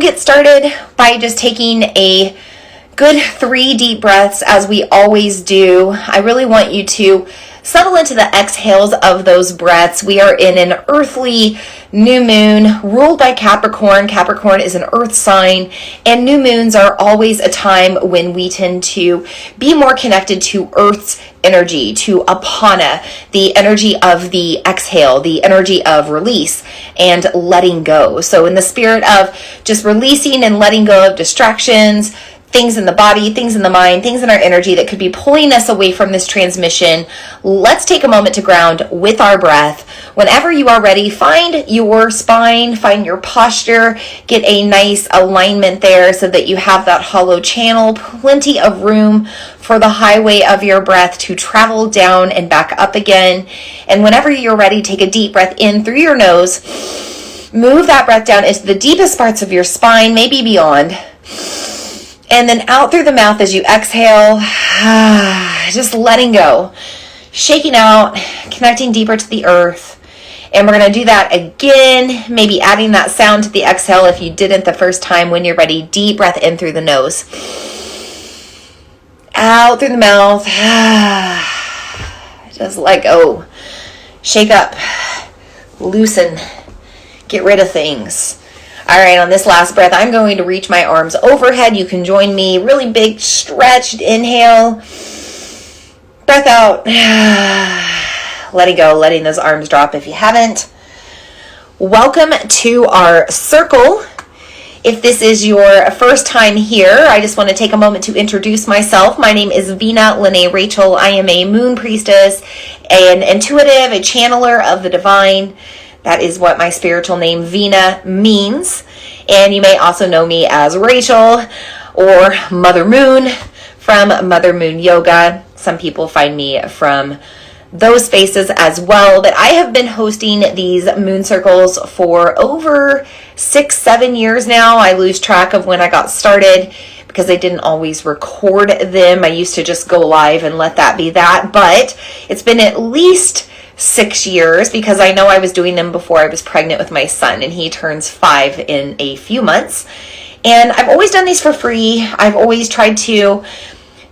get started by just taking a good 3 deep breaths, as we always do. I really want you to settle into the exhales of those breaths. We are in an earthly new moon ruled by Capricorn. Capricorn is an earth sign, and new moons are always a time when we tend to be more connected to Earth's energy, to Apana, the energy of the exhale, the energy of release and letting go. So in the spirit of just releasing and letting go of distractions, things in the body, things in the mind, things in our energy that could be pulling us away from this transmission, let's take a moment to ground with our breath. Whenever you are ready, find your spine, find your posture, get a nice alignment there so that you have that hollow channel, plenty of room for the highway of your breath to travel down and back up again. And whenever you're ready, take a deep breath in through your nose. Move that breath down into the deepest parts of your spine, maybe beyond. And then out through the mouth as you exhale, just letting go, shaking out, connecting deeper to the earth. And we're going to do that again, maybe adding that sound to the exhale if you didn't the first time. When you're ready, deep breath in through the nose. Out through the mouth. Just let go. Shake up. Loosen. Get rid of things. All right, on this last breath, I'm going to reach my arms overhead. You can join me. Really big, stretched inhale. Breath out. Letting go, letting those arms drop if you haven't. Welcome to our circle. If this is your first time here, I just want to take a moment to introduce myself. My name is Vina Lene Rachel. I am a moon priestess, an intuitive, a channeler of the divine. That is what my spiritual name Vina means. And you may also know me as Rachel or Mother Moon from Mother Moon Yoga. Some people find me from those spaces as well. But I have been hosting these moon circles for over 6-7 years now. I lose track of when I got started because I didn't always record them. I used to just go live and let that be that. But it's been at least 6 years because I know I was doing them before I was pregnant with my son, and he turns 5 in a few months. And I've always done these for free. I've always tried to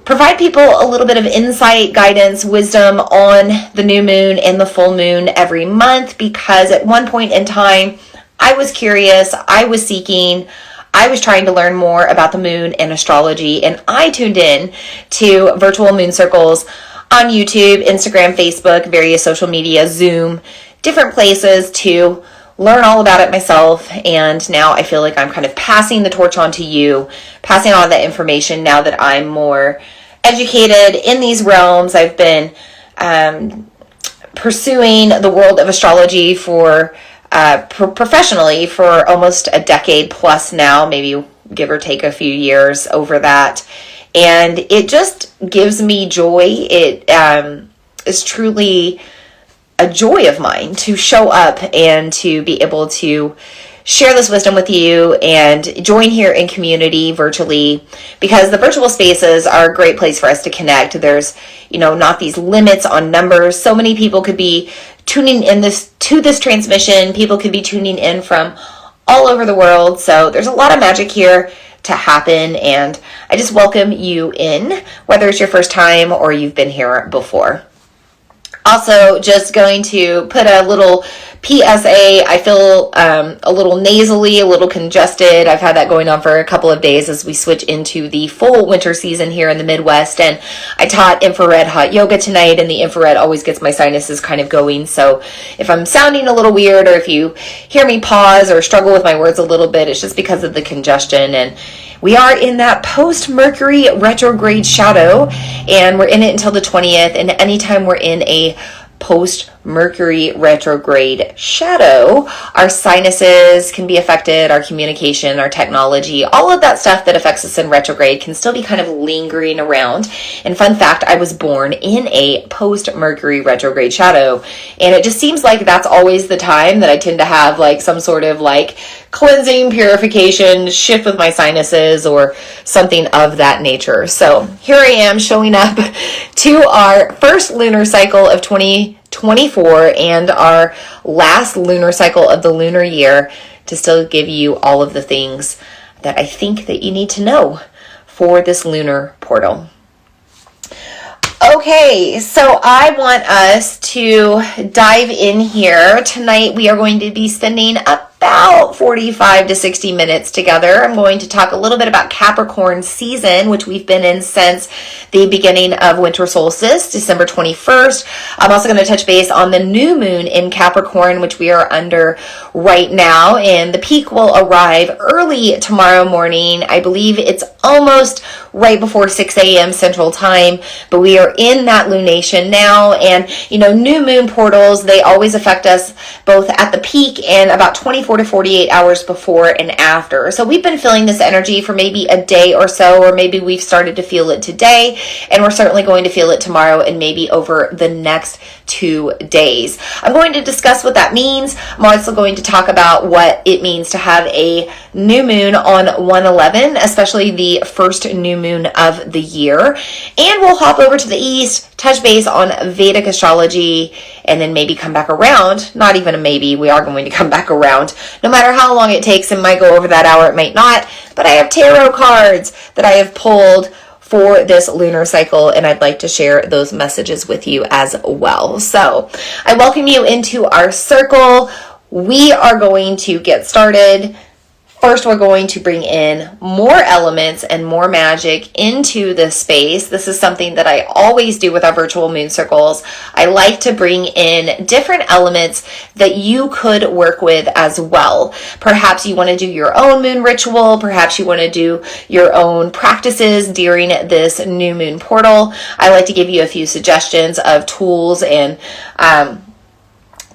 provide people a little bit of insight, guidance, wisdom on the new moon and the full moon every month, because at one point in time, I was curious, I was seeking, I was trying to learn more about the moon and astrology, and I tuned in to virtual moon circles on YouTube, Instagram, Facebook, various social media, Zoom, different places to learn all about it myself. And now I feel like I'm kind of passing the torch on to you, passing on that information now that I'm more educated in these realms. I've been pursuing the world of astrology for professionally for almost a decade plus now, maybe give or take a few years over that. And it just gives me joy. It is truly a joy of mine to show up and to be able to share this wisdom with you and join here in community virtually, because the virtual spaces are a great place for us to connect. There's, not these limits on numbers. So many people could be tuning in to this transmission. People could be tuning in from all over the world. So there's a lot of magic here to happen, and I just welcome you in, whether it's your first time or you've been here before. Also, just going to put a little PSA. I feel a little nasally, a little congested. I've had that going on for a couple of days as we switch into the full winter season here in the Midwest. And I taught infrared hot yoga tonight, and the infrared always gets my sinuses kind of going. So if I'm sounding a little weird, or if you hear me pause or struggle with my words a little bit, it's just because of the congestion. And we are in that post-Mercury retrograde shadow, and we're in it until the 20th. And anytime we're in a post-Mercury retrograde shadow, our sinuses can be affected, our communication, our technology, all of that stuff that affects us in retrograde can still be kind of lingering around. And fun fact, I was born in a post-Mercury retrograde shadow, and it just seems like that's always the time that I tend to have like some sort of like cleansing, purification, shift with my sinuses or something of that nature. So here I am showing up to our first lunar cycle of 2024 and our last lunar cycle of the lunar year to still give you all of the things that I think that you need to know for this lunar portal. Okay, so I want us to dive in here. Tonight we are going to be spending about 45 to 60 minutes together. I'm going to talk a little bit about Capricorn season, which we've been in since the beginning of winter solstice, December 21st. I'm also going to touch base on the new moon in Capricorn, which we are under right now, and the peak will arrive early tomorrow morning. I believe it's almost right before 6 a.m. Central Time, but we are in that lunation now. And new moon portals, they always affect us both at the peak and about 24 to 48 hours before and after. So we've been feeling this energy for maybe a day or so, or maybe we've started to feel it today, and we're certainly going to feel it tomorrow and maybe over the next 2 days. I'm going to discuss what that means. I'm also going to talk about what it means to have a new moon on 1/11, especially the first new moon of the year. And we'll hop over to the east, touch base on Vedic astrology, and then maybe come back around. Not even a maybe, we are going to come back around. No matter how long it takes, it might go over that hour, it might not. But I have tarot cards that I have pulled for this lunar cycle, and I'd like to share those messages with you as well. So I welcome you into our circle. We are going to get started. First, we're going to bring in more elements and more magic into this space. This is something that I always do with our virtual moon circles. I like to bring in different elements that you could work with as well. Perhaps you want to do your own moon ritual. Perhaps you want to do your own practices during this new moon portal. I like to give you a few suggestions of tools and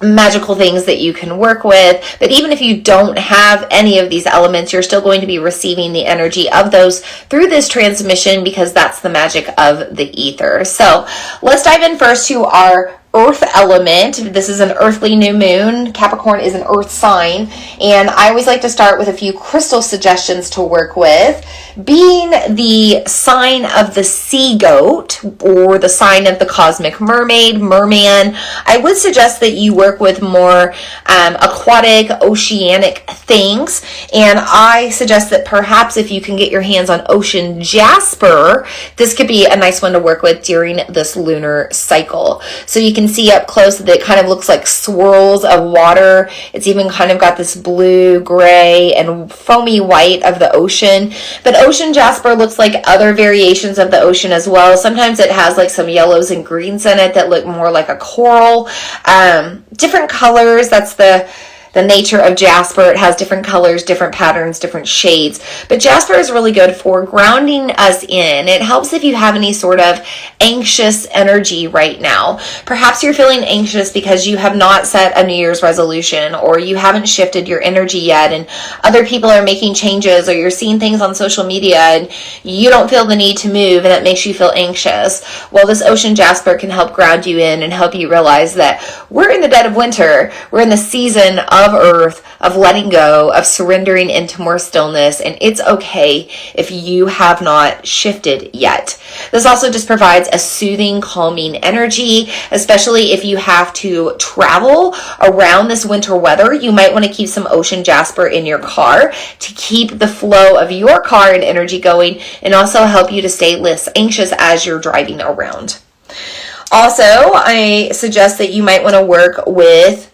magical things that you can work with. But even if you don't have any of these elements, you're still going to be receiving the energy of those through this transmission, because that's the magic of the ether. So let's dive in first to our earth element. This is an earthly new moon. Capricorn is an earth sign, and I always like to start with a few crystal suggestions to work with. Being the sign of the sea goat, or the sign of the cosmic mermaid, merman, I would suggest that you work with more aquatic, oceanic things. And I suggest that perhaps if you can get your hands on ocean jasper, this could be a nice one to work with during this lunar cycle. So you can see up close that it kind of looks like swirls of water. It's even kind of got this blue, gray, and foamy white of the ocean. But ocean jasper looks like other variations of the ocean as well. Sometimes it has like some yellows and greens in it that look more like a coral. Different colors, that's the nature of jasper. It has different colors, different patterns, different shades. But jasper is really good for grounding us in. It helps if you have any sort of anxious energy right now. Perhaps you're feeling anxious because you have not set a New Year's resolution, or you haven't shifted your energy yet, and other people are making changes, or you're seeing things on social media and you don't feel the need to move, and it makes you feel anxious. Well, this ocean jasper can help ground you in and help you realize that we're in the dead of winter. We're in the season of earth, of letting go, of surrendering into more stillness, and it's okay if you have not shifted yet. This also just provides a soothing, calming energy, especially if you have to travel around this winter weather. You might want to keep some ocean jasper in your car to keep the flow of your car and energy going, and also help you to stay less anxious as you're driving around. Also, I suggest that you might want to work with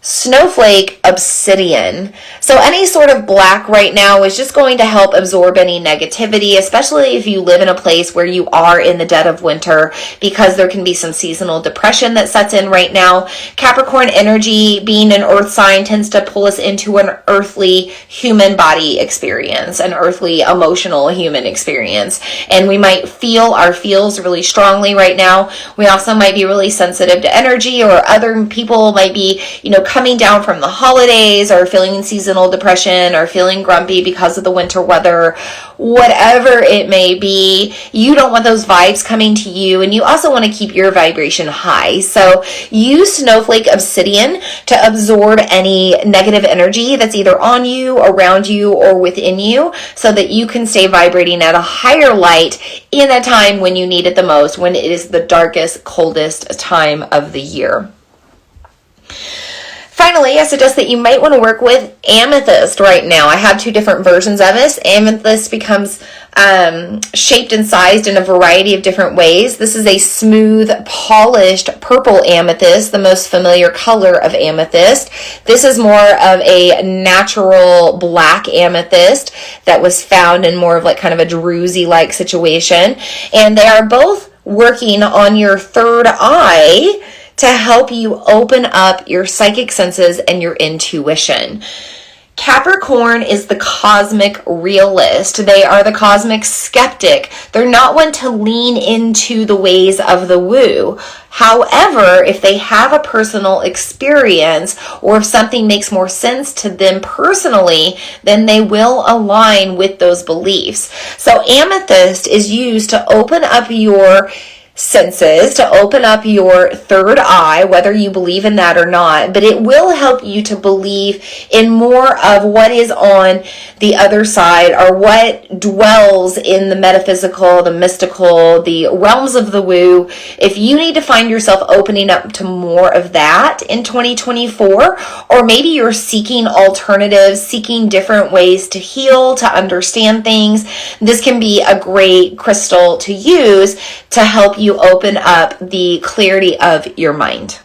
snowflake obsidian. So any sort of black right now is just going to help absorb any negativity, especially if you live in a place where you are in the dead of winter, because there can be some seasonal depression that sets in right now. Capricorn energy, being an earth sign, tends to pull us into an earthly human body experience, an earthly emotional human experience. And we might feel our feels really strongly right now. We also might be really sensitive to energy, or other people might be, coming down from the holidays, or feeling seasonal depression, or feeling grumpy because of the winter weather. Whatever it may be, you don't want those vibes coming to you, and you also want to keep your vibration high. So use snowflake obsidian to absorb any negative energy that's either on you, around you, or within you, so that you can stay vibrating at a higher light in a time when you need it the most, when it is the darkest, coldest time of the year. Finally, I suggest that you might want to work with amethyst right now. I have 2 different versions of this. Amethyst becomes shaped and sized in a variety of different ways. This is a smooth, polished purple amethyst, the most familiar color of amethyst. This is more of a natural black amethyst that was found in more of like kind of a druzy-like situation. And they are both working on your third eye to help you open up your psychic senses and your intuition. Capricorn is the cosmic realist. They are the cosmic skeptic. They're not one to lean into the ways of the woo. However, if they have a personal experience or if something makes more sense to them personally, then they will align with those beliefs. So amethyst is used to open up your senses, to open up your third eye, whether you believe in that or not, but it will help you to believe in more of what is on the other side, or what dwells in the metaphysical, the mystical, the realms of the woo. If you need to find yourself opening up to more of that in 2024, or maybe you're seeking alternatives, seeking different ways to heal, to understand things, this can be a great crystal to use to help you open up the clarity of your mind.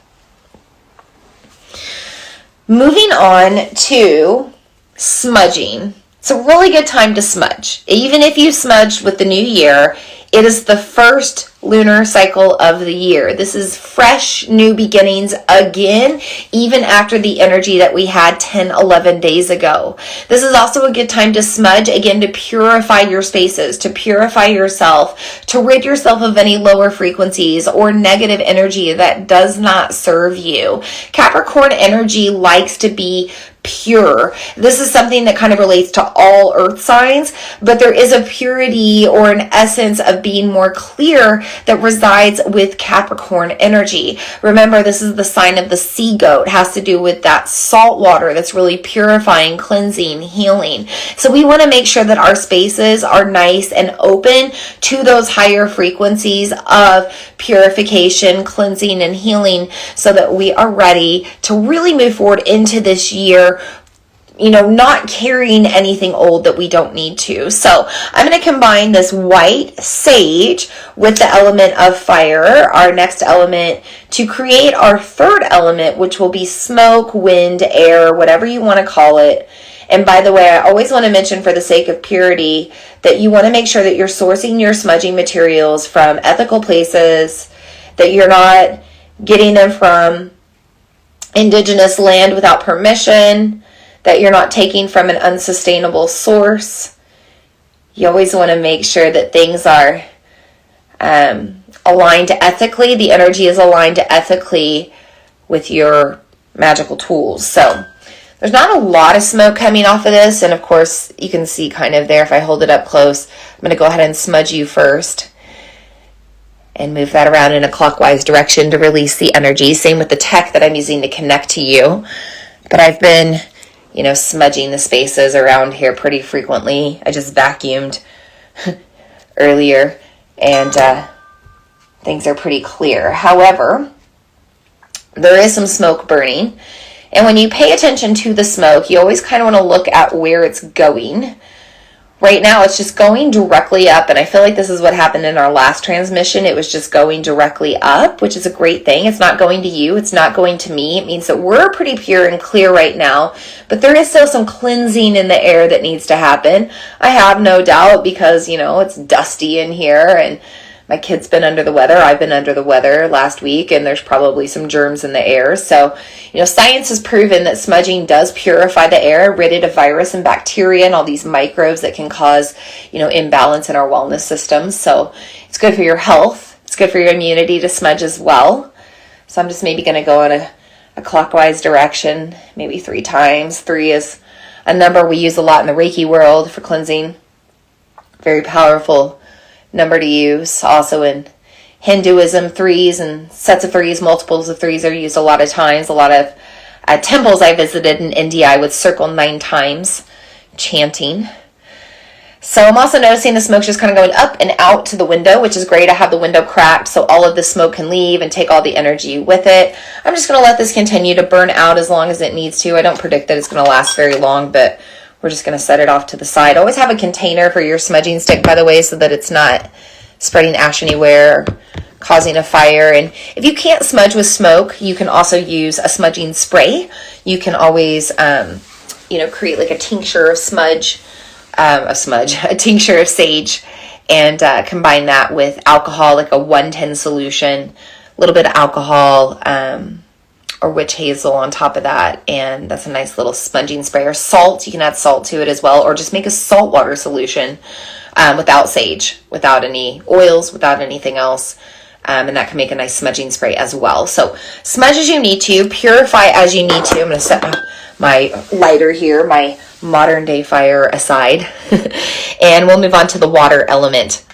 Moving on to smudging. It's a really good time to smudge. Even if you smudged with the new year, it is the first lunar cycle of the year. This is fresh new beginnings again, even after the energy that we had 10, 11 days ago. This is also a good time to smudge, again, to purify your spaces, to purify yourself, to rid yourself of any lower frequencies or negative energy that does not serve you. Capricorn energy likes to be pure. This is something that kind of relates to all earth signs, but there is a purity or an essence of being more clear that resides with Capricorn energy. Remember, this is the sign of the sea goat. It has to do with that salt water that's really purifying, cleansing, healing. So we want to make sure that our spaces are nice and open to those higher frequencies of purification, cleansing, and healing, so that we are ready to really move forward into this year, not carrying anything old that we don't need to. So I'm going to combine this white sage with the element of fire, our next element, to create our third element, which will be smoke, wind, air, whatever you want to call it. And by the way, I always want to mention, for the sake of purity, that you want to make sure that you're sourcing your smudging materials from ethical places, that you're not getting them from indigenous land without permission, that you're not taking from an unsustainable source. You always want to make sure that things are aligned ethically. The energy is aligned ethically with your magical tools. So there's not a lot of smoke coming off of this. And of course, you can see kind of there, if I hold it up close, I'm going to go ahead and smudge you first and move that around in a clockwise direction to release the energy. Same with the tech that I'm using to connect to you. But I've been smudging the spaces around here pretty frequently. I just vacuumed earlier, and things are pretty clear. However, there is some smoke burning, and when you pay attention to the smoke, you always kind of want to look at where it's going. Right now, it's just going directly up, and I feel like this is what happened in our last transmission. It was just going directly up, which is a great thing. It's not going to you. It's not going to me. It means that we're pretty pure and clear right now, but there is still some cleansing in the air that needs to happen. I have no doubt, because, it's dusty in here, and my kid's been under the weather. I've been under the weather last week, and there's probably some germs in the air. So, science has proven that smudging does purify the air, rid it of virus and bacteria and all these microbes that can cause, imbalance in our wellness systems. So it's good for your health. It's good for your immunity to smudge as well. So I'm just maybe going to go in a clockwise direction, maybe 3 times. 3 is a number we use a lot in the Reiki world for cleansing. Very powerful number to use. Also in Hinduism, 3s and sets of 3s, multiples of 3s are used a lot of times. A lot of temples I visited in India, I would circle 9 times, chanting. So I'm also noticing the smoke's just kind of going up and out to the window, which is great. I have the window cracked so all of the smoke can leave and take all the energy with it. I'm just going to let this continue to burn out as long as it needs to. I don't predict that it's going to last very long, but we're just going to set it off to the side. Always have a container for your smudging stick, by the way, so that it's not spreading ash anywhere, causing a fire. And if you can't smudge with smoke, you can also use a smudging spray. You can always, create like a tincture of a tincture of sage, and combine that with alcohol, like a 110 solution, a little bit of alcohol, or witch hazel on top of that, and that's a nice little smudging spray. Or salt, you can add salt to it as well, or just make a salt water solution without sage, without any oils, without anything else. And that can make a nice smudging spray as well. So smudge as you need to, purify as you need to. I'm going to set my lighter here, my modern day fire aside, and we'll move on to the water element.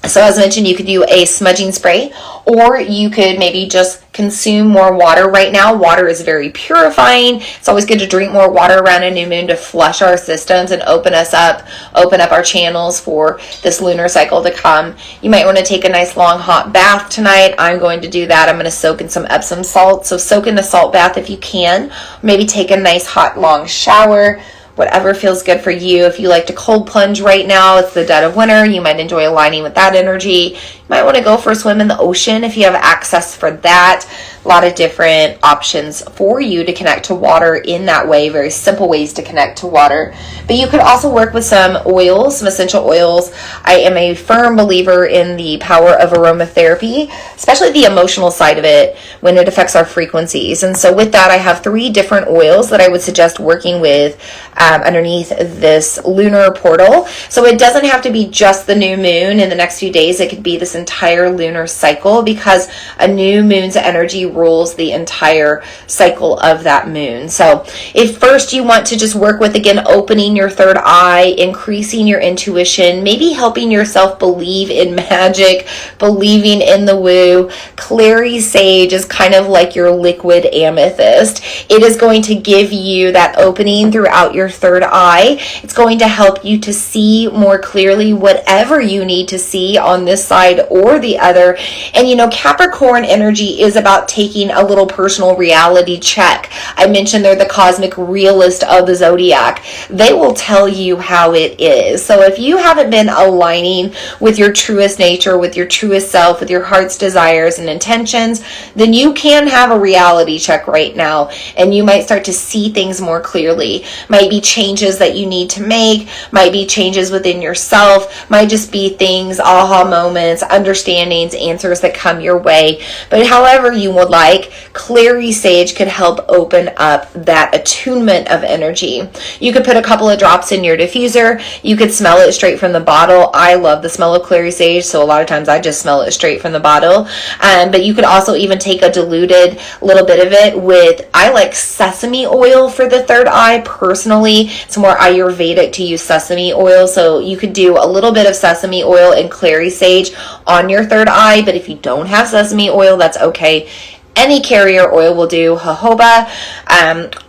So as mentioned, you could do a smudging spray, or you could maybe just consume more water. Right now, water is very purifying. It's always good to drink more water around a new moon to flush our systems and open up our channels for this lunar cycle to come. You might want to take a nice long hot bath tonight. I'm going to do that. I'm going to soak in some Epsom salt. So soak in a salt bath if you can. Maybe take a nice hot long shower. Whatever feels good for you. If you like to cold plunge right now, it's the dead of winter, you might enjoy aligning with that energy. You might want to go for a swim in the ocean if you have access for that. A lot of different options for you to connect to water in that way. Very simple ways to connect to water. But you could also work with some oils, some essential oils. I am a firm believer in the power of aromatherapy, especially the emotional side of it when it affects our frequencies. And so with that, I have 3 different oils that I would suggest working with underneath this lunar portal. So it doesn't have to be just the new moon in the next few days. It could be this entire lunar cycle, because a new moon's energy rules the entire cycle of that moon. So if first you want to just work with, again, opening your third eye, increasing your intuition, maybe helping yourself believe in magic, believing in the woo, clary sage is kind of like your liquid amethyst. It is going to give you that opening throughout your third eye. It's going to help you to see more clearly whatever you need to see on this side or the other. And Capricorn energy is about taking a little personal reality check. I mentioned they're the cosmic realist of the zodiac. They will tell you how it is. So if you haven't been aligning with your truest nature, with your truest self, with your heart's desires and intentions, then you can have a reality check right now, and you might start to see things more clearly. Might be changes that you need to make, might be changes within yourself, might just be things, aha moments, understandings, answers that come your way. But however you would like, clary sage could help open up that attunement of energy. You could put a couple of drops in your diffuser. You could smell it straight from the bottle. I love the smell of clary sage, so a lot of times I just smell it straight from the bottle. But you could also even take a diluted little bit of it with, I like sesame oil for the third eye personally. It's more Ayurvedic to use sesame oil, so you could do a little bit of sesame oil and clary sage on your third eye. But if you don't have sesame oil, that's okay. Any carrier oil will do. Jojoba,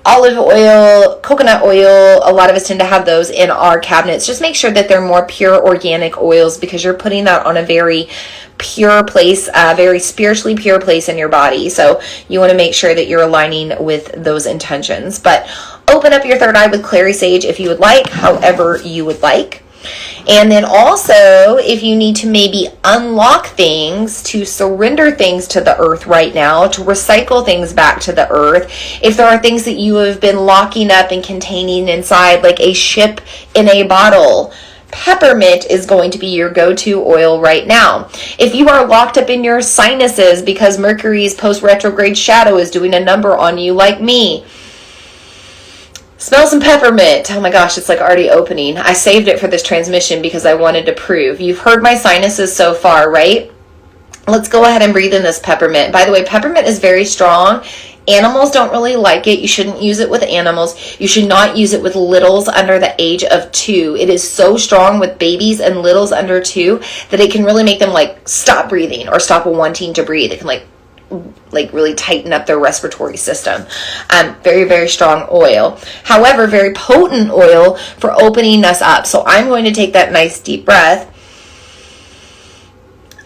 olive oil, coconut oil. A lot of us tend to have those in our cabinets. Just make sure that they're more pure organic oils, because you're putting that on a very pure place, very spiritually pure place in your body. So you want to make sure that you're aligning with those intentions. But open up your third eye with clary sage if you would like, however you would like. And then also, if you need to maybe unlock things, to surrender things to the earth right now, to recycle things back to the earth, if there are things that you have been locking up and containing inside, like a ship in a bottle, peppermint is going to be your go-to oil right now. If you are locked up in your sinuses because Mercury's post-retrograde shadow is doing a number on you, like me, smell some peppermint. Oh my gosh, it's like already opening. I saved it for this transmission because I wanted to prove. You've heard my sinuses so far, right? Let's go ahead and breathe in this peppermint. By the way, peppermint is very strong. Animals don't really like it. You shouldn't use it with animals. You should not use it with littles under the age of 2. It is so strong with babies and littles under 2 that it can really make them like stop breathing or stop wanting to breathe. It can like like really tighten up their respiratory system. Very, very strong oil. However, very potent oil for opening us up. So I'm going to take that nice deep breath.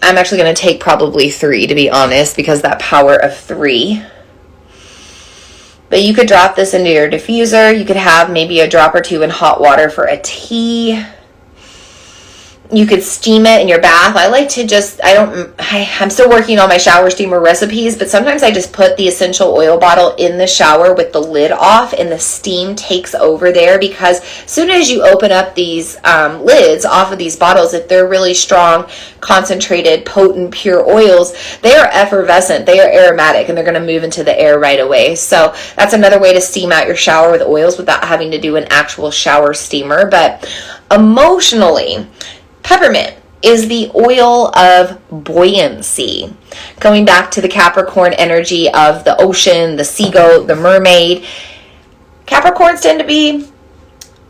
I'm actually going to take probably 3, to be honest, because that power of 3. But you could drop this into your diffuser. You could have maybe a drop or 2 in hot water for a tea. You could steam it in your bath. I like to just, I'm still working on my shower steamer recipes, but sometimes I just put the essential oil bottle in the shower with the lid off and the steam takes over there, because as soon as you open up these lids off of these bottles, if they're really strong, concentrated, potent, pure oils, they are effervescent, they are aromatic, and they're going to move into the air right away. So that's another way to steam out your shower with oils without having to do an actual shower steamer. But emotionally, peppermint is the oil of buoyancy. Going back to the Capricorn energy of the ocean, the sea goat, the mermaid. Capricorns tend to be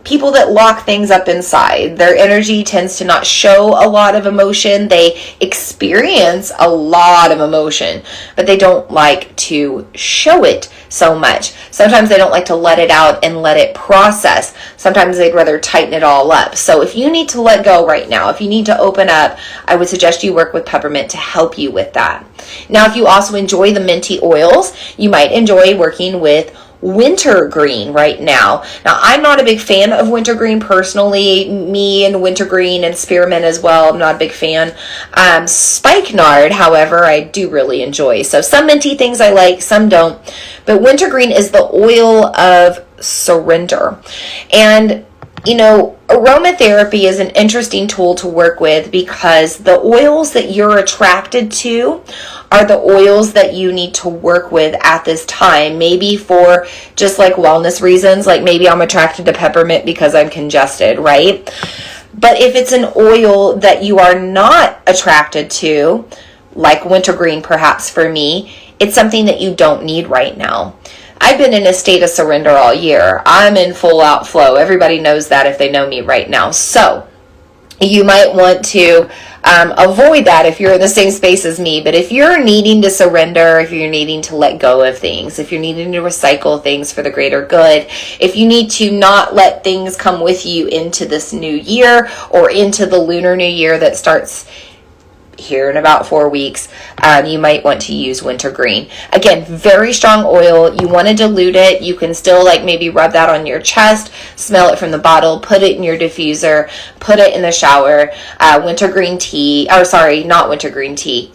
people that lock things up inside. Their energy tends to not show a lot of emotion. They experience a lot of emotion, but they don't like to show it so much. Sometimes they don't like to let it out and let it process. Sometimes they'd rather tighten it all up. So if you need to let go right now, if you need to open up, I would suggest you work with peppermint to help you with that. Now, if you also enjoy the minty oils, you might enjoy working with wintergreen right now. Now, I'm not a big fan of wintergreen personally. Me and wintergreen and spearmint as well, I'm not a big fan. Spikenard, however, I do really enjoy. So some minty things I like, some don't. But wintergreen is the oil of surrender. And aromatherapy is an interesting tool to work with, because the oils that you're attracted to are the oils that you need to work with at this time. Maybe for just like wellness reasons, like maybe I'm attracted to peppermint because I'm congested, right? But if it's an oil that you are not attracted to, like wintergreen perhaps for me, it's something that you don't need right now. I've been in a state of surrender all year. I'm in full outflow. Everybody knows that if they know me right now. So you might want to avoid that if you're in the same space as me. But if you're needing to surrender, if you're needing to let go of things, if you're needing to recycle things for the greater good, if you need to not let things come with you into this new year or into the lunar new year that starts here in about 4 weeks, you might want to use wintergreen. Again, very strong oil. You want to dilute it. You can still like maybe rub that on your chest, smell it from the bottle, put it in your diffuser, put it in the shower. Wintergreen tea, or sorry, not wintergreen tea.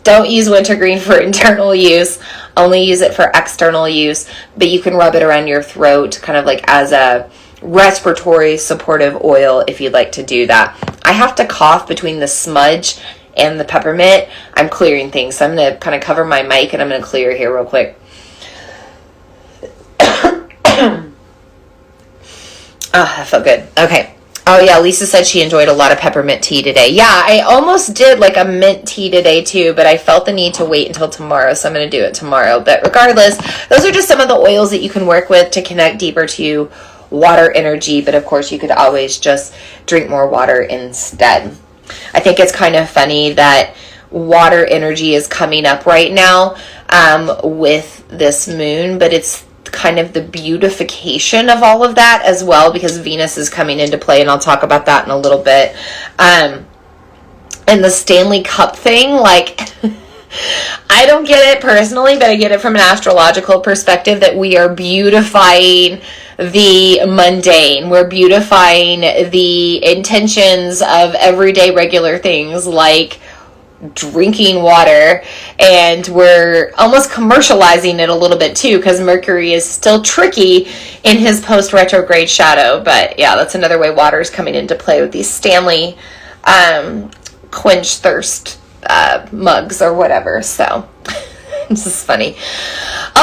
Don't use wintergreen for internal use. Only use it for external use. But you can rub it around your throat, kind of like as a respiratory supportive oil if you'd like to do that. I have to cough between the smudge and the peppermint. I'm clearing things, so I'm going to kind of cover my mic and I'm going to clear here real quick. That felt good. Okay. Oh yeah, Lisa said she enjoyed a lot of peppermint tea today. Yeah, I almost did like a mint tea today too, but I felt the need to wait until tomorrow, so I'm going to do it tomorrow. But regardless, those are just some of the oils that you can work with to connect deeper to water energy, but of course you could always just drink more water instead. I think it's kind of funny that water energy is coming up right now with this moon, but it's kind of the beautification of all of that as well, because Venus is coming into play, and I'll talk about that in a little bit. And the Stanley Cup thing, like I don't get it personally, but I get it from an astrological perspective that we are beautifying the mundane. We're beautifying the intentions of everyday regular things like drinking water, and we're almost commercializing it a little bit too, because Mercury is still tricky in his post-retrograde shadow. But yeah, that's another way water is coming into play with these Stanley quench thirst mugs or whatever. So this is funny.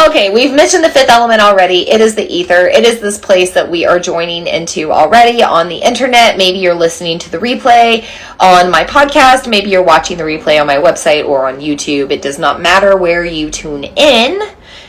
Okay, we've mentioned the fifth element already. It is the ether. It is this place that we are joining into already on the internet. Maybe you're listening to the replay on my podcast. Maybe you're watching the replay on my website or on YouTube. It does not matter where you tune in.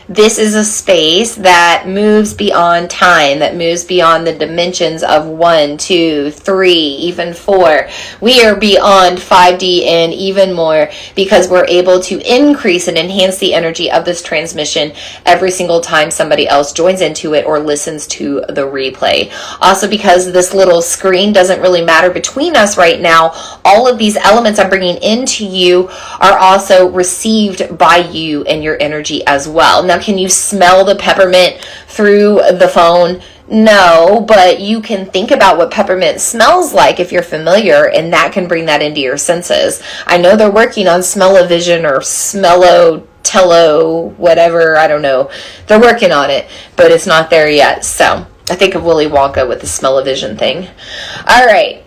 This is a space that moves beyond time, that moves beyond the dimensions of 1, 2, 3, even 4. We are beyond 5D and even more, because we're able to increase and enhance the energy of this transmission every single time somebody else joins into it or listens to the replay. Also, because this little screen doesn't really matter between us right now, all of these elements I'm bringing into you are also received by you and your energy as well. Now, can you smell the peppermint through the phone? No, but you can think about what peppermint smells like if you're familiar, and that can bring that into your senses. I know they're working on smell-o-vision or smello-tello, whatever, I don't know. They're working on it, but it's not there yet. So I think of Willy Wonka with the smell-o-vision thing. All right.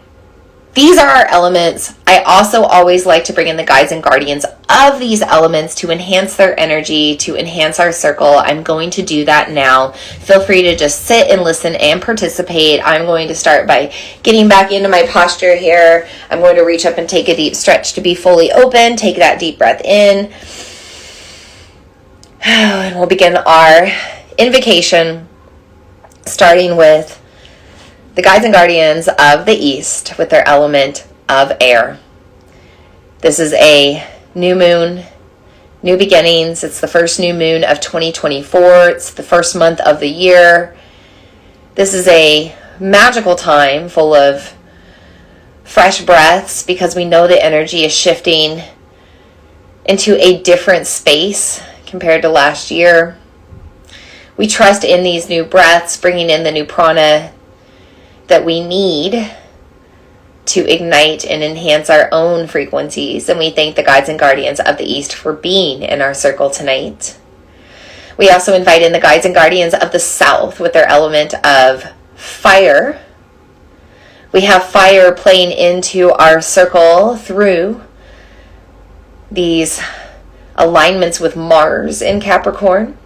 These are our elements. I also always like to bring in the guides and guardians of these elements to enhance their energy, to enhance our circle. I'm going to do that now. Feel free to just sit and listen and participate. I'm going to start by getting back into my posture here. I'm going to reach up and take a deep stretch to be fully open. Take that deep breath in. And we'll begin our invocation, starting with the guides and guardians of the East with their element of air. This is a new moon, new beginnings. It's the first new moon of 2024. It's the first month of the year. This is a magical time full of fresh breaths, because we know the energy is shifting into a different space compared to last year. We trust in these new breaths, bringing in the new prana that we need to ignite and enhance our own frequencies. And we thank the guides and guardians of the East for being in our circle tonight. We also invite in the guides and guardians of the South with their element of fire. We have fire playing into our circle through these alignments with Mars in Capricorn.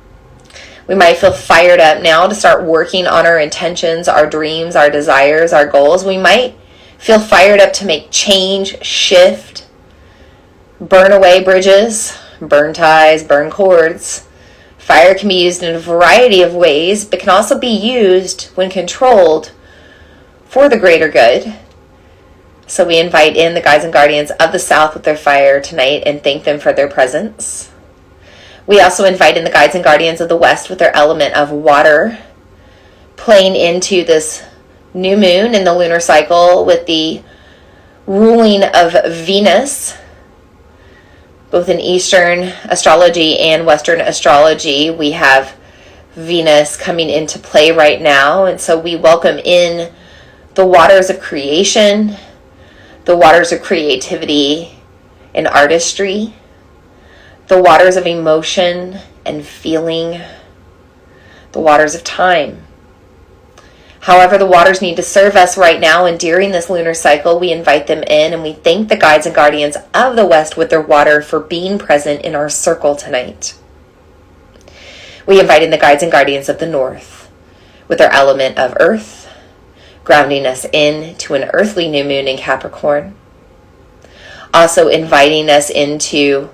We might feel fired up now to start working on our intentions, our dreams, our desires, our goals. We might feel fired up to make change, shift, burn away bridges, burn ties, burn cords. Fire can be used in a variety of ways, but can also be used when controlled for the greater good. So we invite in the guides and guardians of the South with their fire tonight and thank them for their presence. We also invite in the guides and guardians of the West with their element of water, playing into this new moon in the lunar cycle with the ruling of Venus, both in Eastern astrology and Western astrology. We have Venus coming into play right now, and so we welcome in the waters of creation, the waters of creativity and artistry, the waters of emotion and feeling, the waters of time. However, the waters need to serve us right now, and during this lunar cycle, we invite them in, and we thank the guides and guardians of the West with their water for being present in our circle tonight. We invite in the guides and guardians of the North with their element of earth, grounding us in to an earthly new moon in Capricorn. Also inviting us into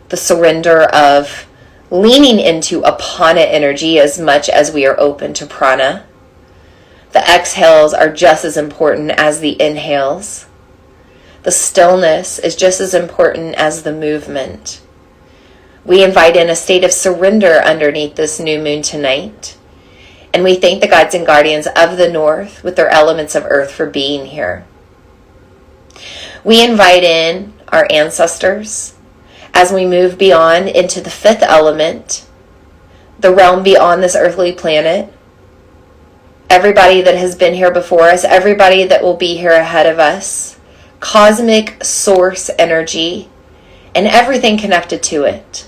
the surrender of leaning into apana energy as much as we are open to prana. The exhales are just as important as the inhales. The stillness is just as important as the movement. We invite in a state of surrender underneath this new moon tonight. And we thank the guides and guardians of the North with their elements of earth for being here. We invite in our ancestors as we move beyond into the fifth element, the realm beyond this earthly planet. Everybody that has been here before us, everybody that will be here ahead of us, cosmic source energy, and everything connected to it.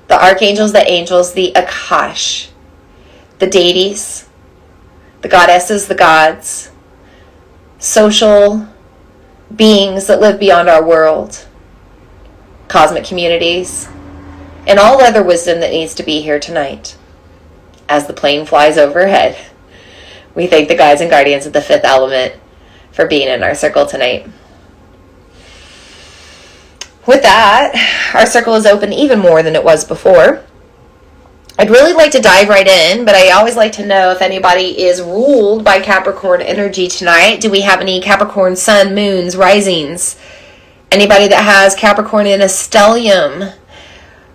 The archangels, the angels, the Akash, the deities, the goddesses, the gods, social beings that live beyond our world, cosmic communities, and all other wisdom that needs to be here tonight. As the plane flies overhead, we thank the guides and guardians of the fifth element for being in our circle tonight. With that, our circle is open even more than it was before. I'd really like to dive right in, but I always like to know if anybody is ruled by Capricorn energy tonight. Do we have any Capricorn sun, moons, risings? Anybody that has Capricorn in a stellium,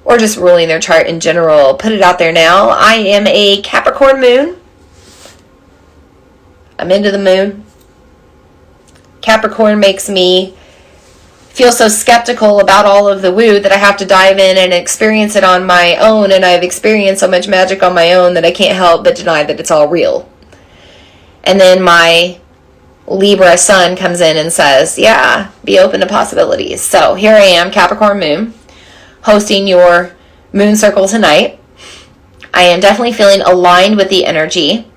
or just ruling their chart in general, put it out there now. I am a Capricorn moon. I'm into the moon. Capricorn makes me feel so skeptical about all of the woo that I have to dive in and experience it on my own, and I've experienced so much magic on my own that I can't help but deny that it's all real. And then my Libra sun comes in and says, yeah, be open to possibilities. So here I am, Capricorn moon, hosting your moon circle tonight. I am definitely feeling aligned with the energy,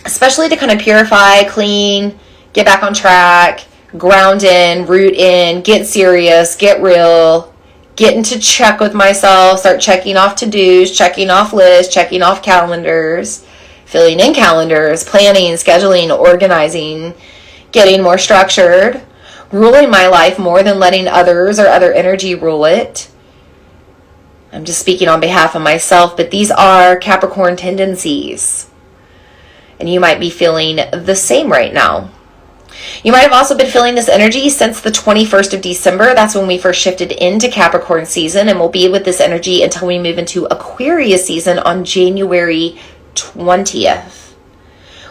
especially to kind of purify, clean, get back on track, ground in, root in, get serious, get real, get into check with myself, start checking off to-dos, checking off lists, checking off calendars, filling in calendars, planning, scheduling, organizing, getting more structured, ruling my life more than letting others or other energy rule it. I'm just speaking on behalf of myself, but these are Capricorn tendencies. And you might be feeling the same right now. You might have also been feeling this energy since the 21st of December. That's when we first shifted into Capricorn season, and we'll be with this energy until we move into Aquarius season on January 20th.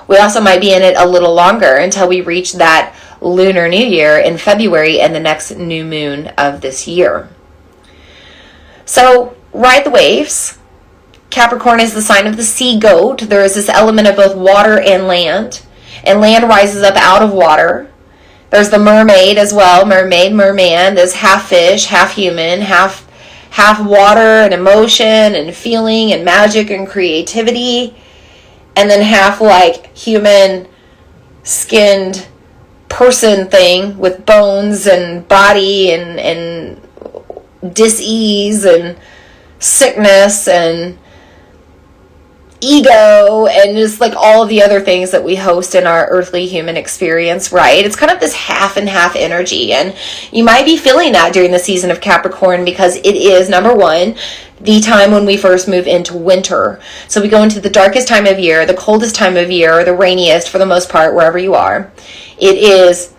We also might be in it a little longer until we reach that Lunar New Year in February and the next new moon of this year. So ride the waves. Capricorn is the sign of the sea goat. There is this element of both water and land rises up out of water. There's the mermaid as well, mermaid, merman. There's half fish, half human, half water and emotion and feeling and magic and creativity, and then half like human skinned person thing with bones and body and dis-ease and sickness and ego and just like all of the other things that we host in our earthly human experience, right? It's kind of this half and half energy, and you might be feeling that during the season of Capricorn because it is, number one, the time when we first move into winter. So we go into the darkest time of year, the coldest time of year, the rainiest for the most part, wherever you are. It is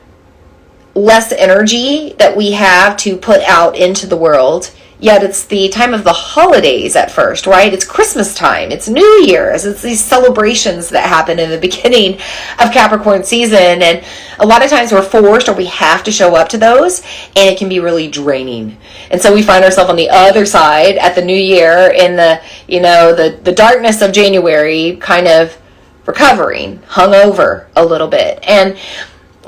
less energy that we have to put out into the world. Yet it's the time of the holidays at first, right? It's Christmas time. It's New Year's. It's these celebrations that happen in the beginning of Capricorn season. And a lot of times we're forced or we have to show up to those. And it can be really draining. And so we find ourselves on the other side at the New Year in the darkness of January, kind of recovering, hungover a little bit. And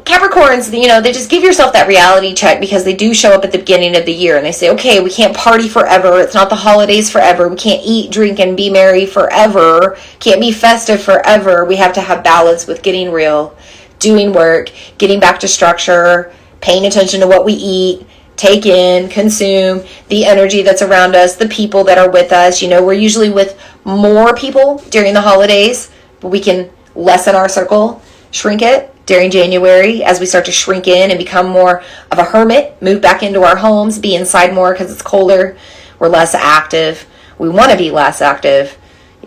Capricorns, they just give yourself that reality check because they do show up at the beginning of the year and they say, okay, we can't party forever. It's not the holidays forever. We can't eat, drink, and be merry forever. Can't be festive forever. We have to have balance with getting real, doing work, getting back to structure, paying attention to what we eat, take in, consume, the energy that's around us, the people that are with us. We're usually with more people during the holidays, but we can lessen our circle, shrink it during January as we start to shrink in and become more of a hermit, move back into our homes, be inside more because it's colder. We're less active. We want to be less active.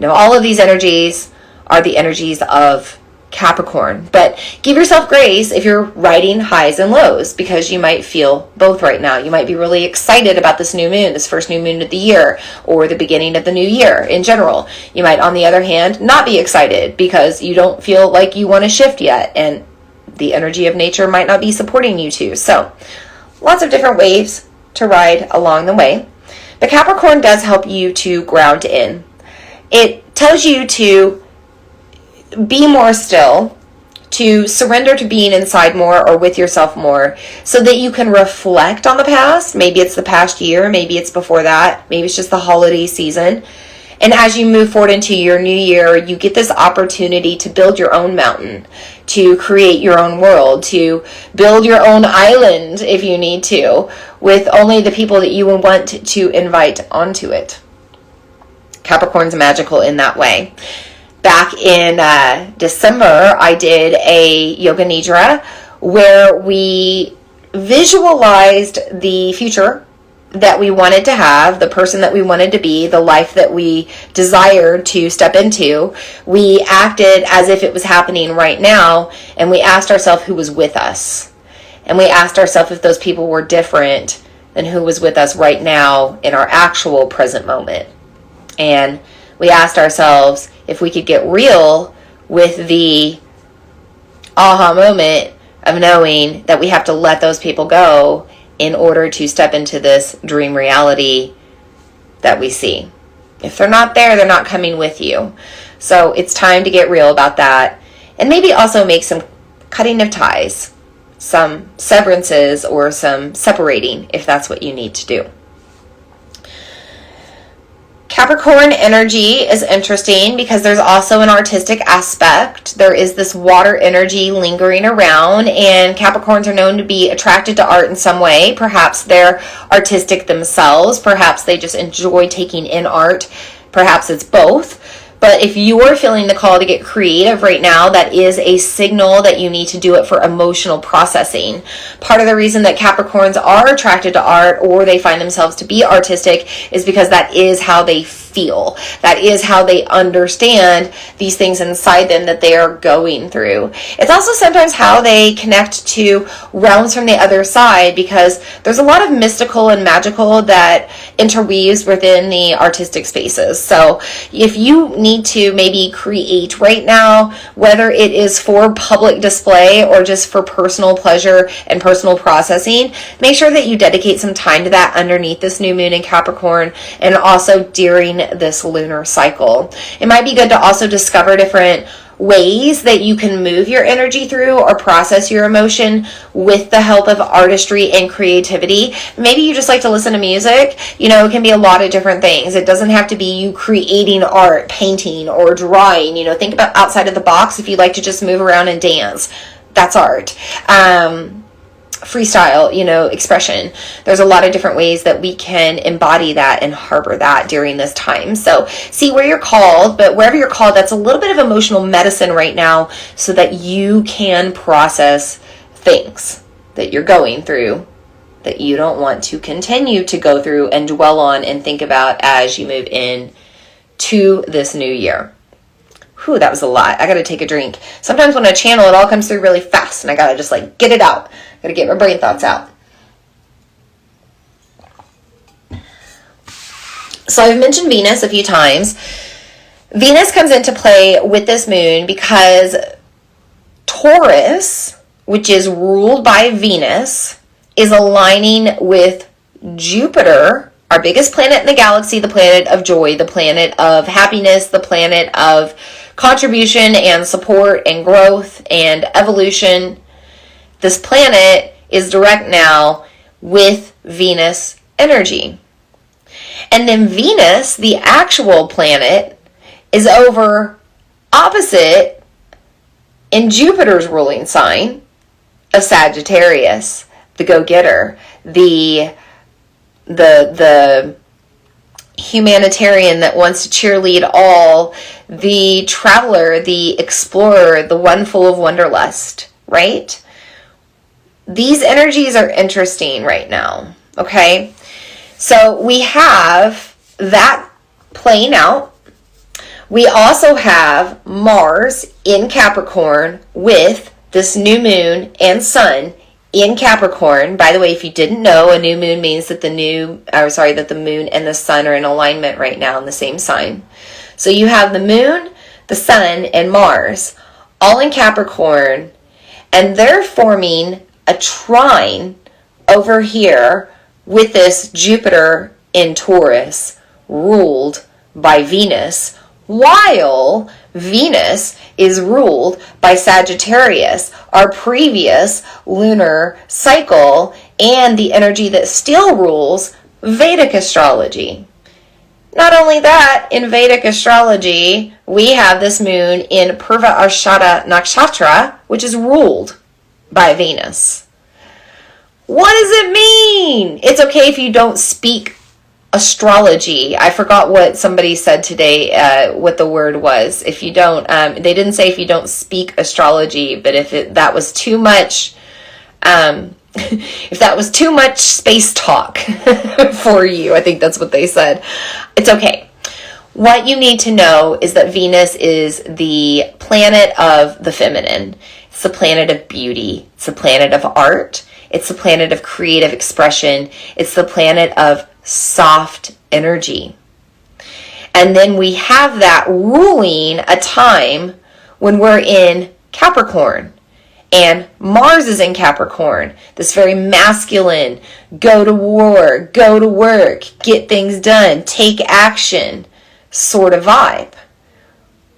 All of these energies are the energies of Capricorn. But give yourself grace if you're riding highs and lows because you might feel both right now. You might be really excited about this new moon, this first new moon of the year, or the beginning of the new year in general. You might, on the other hand, not be excited because you don't feel like you want to shift yet, and the energy of nature might not be supporting you to. So lots of different waves to ride along the way. But Capricorn does help you to ground in. It tells you to be more still, to surrender to being inside more or with yourself more so that you can reflect on the past. Maybe it's the past year, maybe it's before that, maybe it's just the holiday season. And as you move forward into your new year, you get this opportunity to build your own mountain, to create your own world, to build your own island if you need to, with only the people that you want to invite onto it. Capricorn's magical in that way. Back in December, I did a Yoga Nidra where we visualized the future that we wanted to have, the person that we wanted to be, the life that we desired to step into, we acted as if it was happening right now, and we asked ourselves who was with us. And we asked ourselves if those people were different than who was with us right now in our actual present moment. And we asked ourselves if we could get real with the aha moment of knowing that we have to let those people go in order to step into this dream reality that we see. If they're not there, they're not coming with you. So it's time to get real about that. And maybe also make some cutting of ties, some severances, or some separating if that's what you need to do. Capricorn energy is interesting because there's also an artistic aspect. There is this water energy lingering around, and Capricorns are known to be attracted to art in some way. Perhaps they're artistic themselves. Perhaps they just enjoy taking in art. Perhaps it's both. But if you're feeling the call to get creative right now, that is a signal that you need to do it for emotional processing. Part of the reason that Capricorns are attracted to art, or they find themselves to be artistic, is because that is how they feel. That is how they understand these things inside them that they are going through. It's also sometimes how they connect to realms from the other side, because there's a lot of mystical and magical that interweaves within the artistic spaces. So if you need to maybe create right now, whether it is for public display or just for personal pleasure and personal processing, make sure that you dedicate some time to that underneath this new moon in Capricorn, and also during this lunar cycle. It might be good to also discover different ways that you can move your energy through or process your emotion with the help of artistry and creativity. Maybe you just like to listen to music. It can be a lot of different things. It doesn't have to be you creating art, painting, or drawing. Think about outside of the box. If you like to just move around and dance, that's art. Freestyle, expression. There's a lot of different ways that we can embody that and harbor that during this time. So see where you're called, but wherever you're called, that's a little bit of emotional medicine right now, so that you can process things that you're going through that you don't want to continue to go through and dwell on and think about as you move in to this new year. Whew, that was a lot. I gotta take a drink. Sometimes when I channel, it all comes through really fast, and I gotta just get it out. Gotta get my brain thoughts out. So I've mentioned Venus a few times. Venus comes into play with this moon because Taurus, which is ruled by Venus, is aligning with Jupiter, our biggest planet in the galaxy, the planet of joy, the planet of happiness, the planet of contribution and support and growth and evolution. This planet is direct now with Venus energy. And then Venus, the actual planet, is over opposite in Jupiter's ruling sign of Sagittarius, the go-getter, the humanitarian that wants to cheerlead all, the traveler, the explorer, the one full of wanderlust, right? These energies are interesting right now, okay? So we have that playing out. We also have Mars in Capricorn with this new moon and sun in Capricorn. By the way, if you didn't know, a new moon means that the moon and the sun are in alignment right now in the same sign. So you have the moon, the sun, and Mars all in Capricorn, and they're forming a trine over here with this Jupiter in Taurus, ruled by Venus, while Venus is ruled by Sagittarius, our previous lunar cycle, and the energy that still rules Vedic astrology. Not only that, in Vedic astrology, we have this moon in Purva Arshada Nakshatra, which is ruled by Venus. What does it mean? It's okay if you don't speak astrology. I forgot what somebody said today, what the word was. If you don't, they didn't say if you don't speak astrology, but if that was too much if that was too much space talk for you, I think that's what they said. It's okay. What you need to know is that Venus is the planet of the feminine. It's the planet of beauty. It's the planet of art. It's the planet of creative expression. It's the planet of soft energy. And then we have that ruling a time when we're in Capricorn. And Mars is in Capricorn, this very masculine, go to war, go to work, get things done, take action sort of vibe.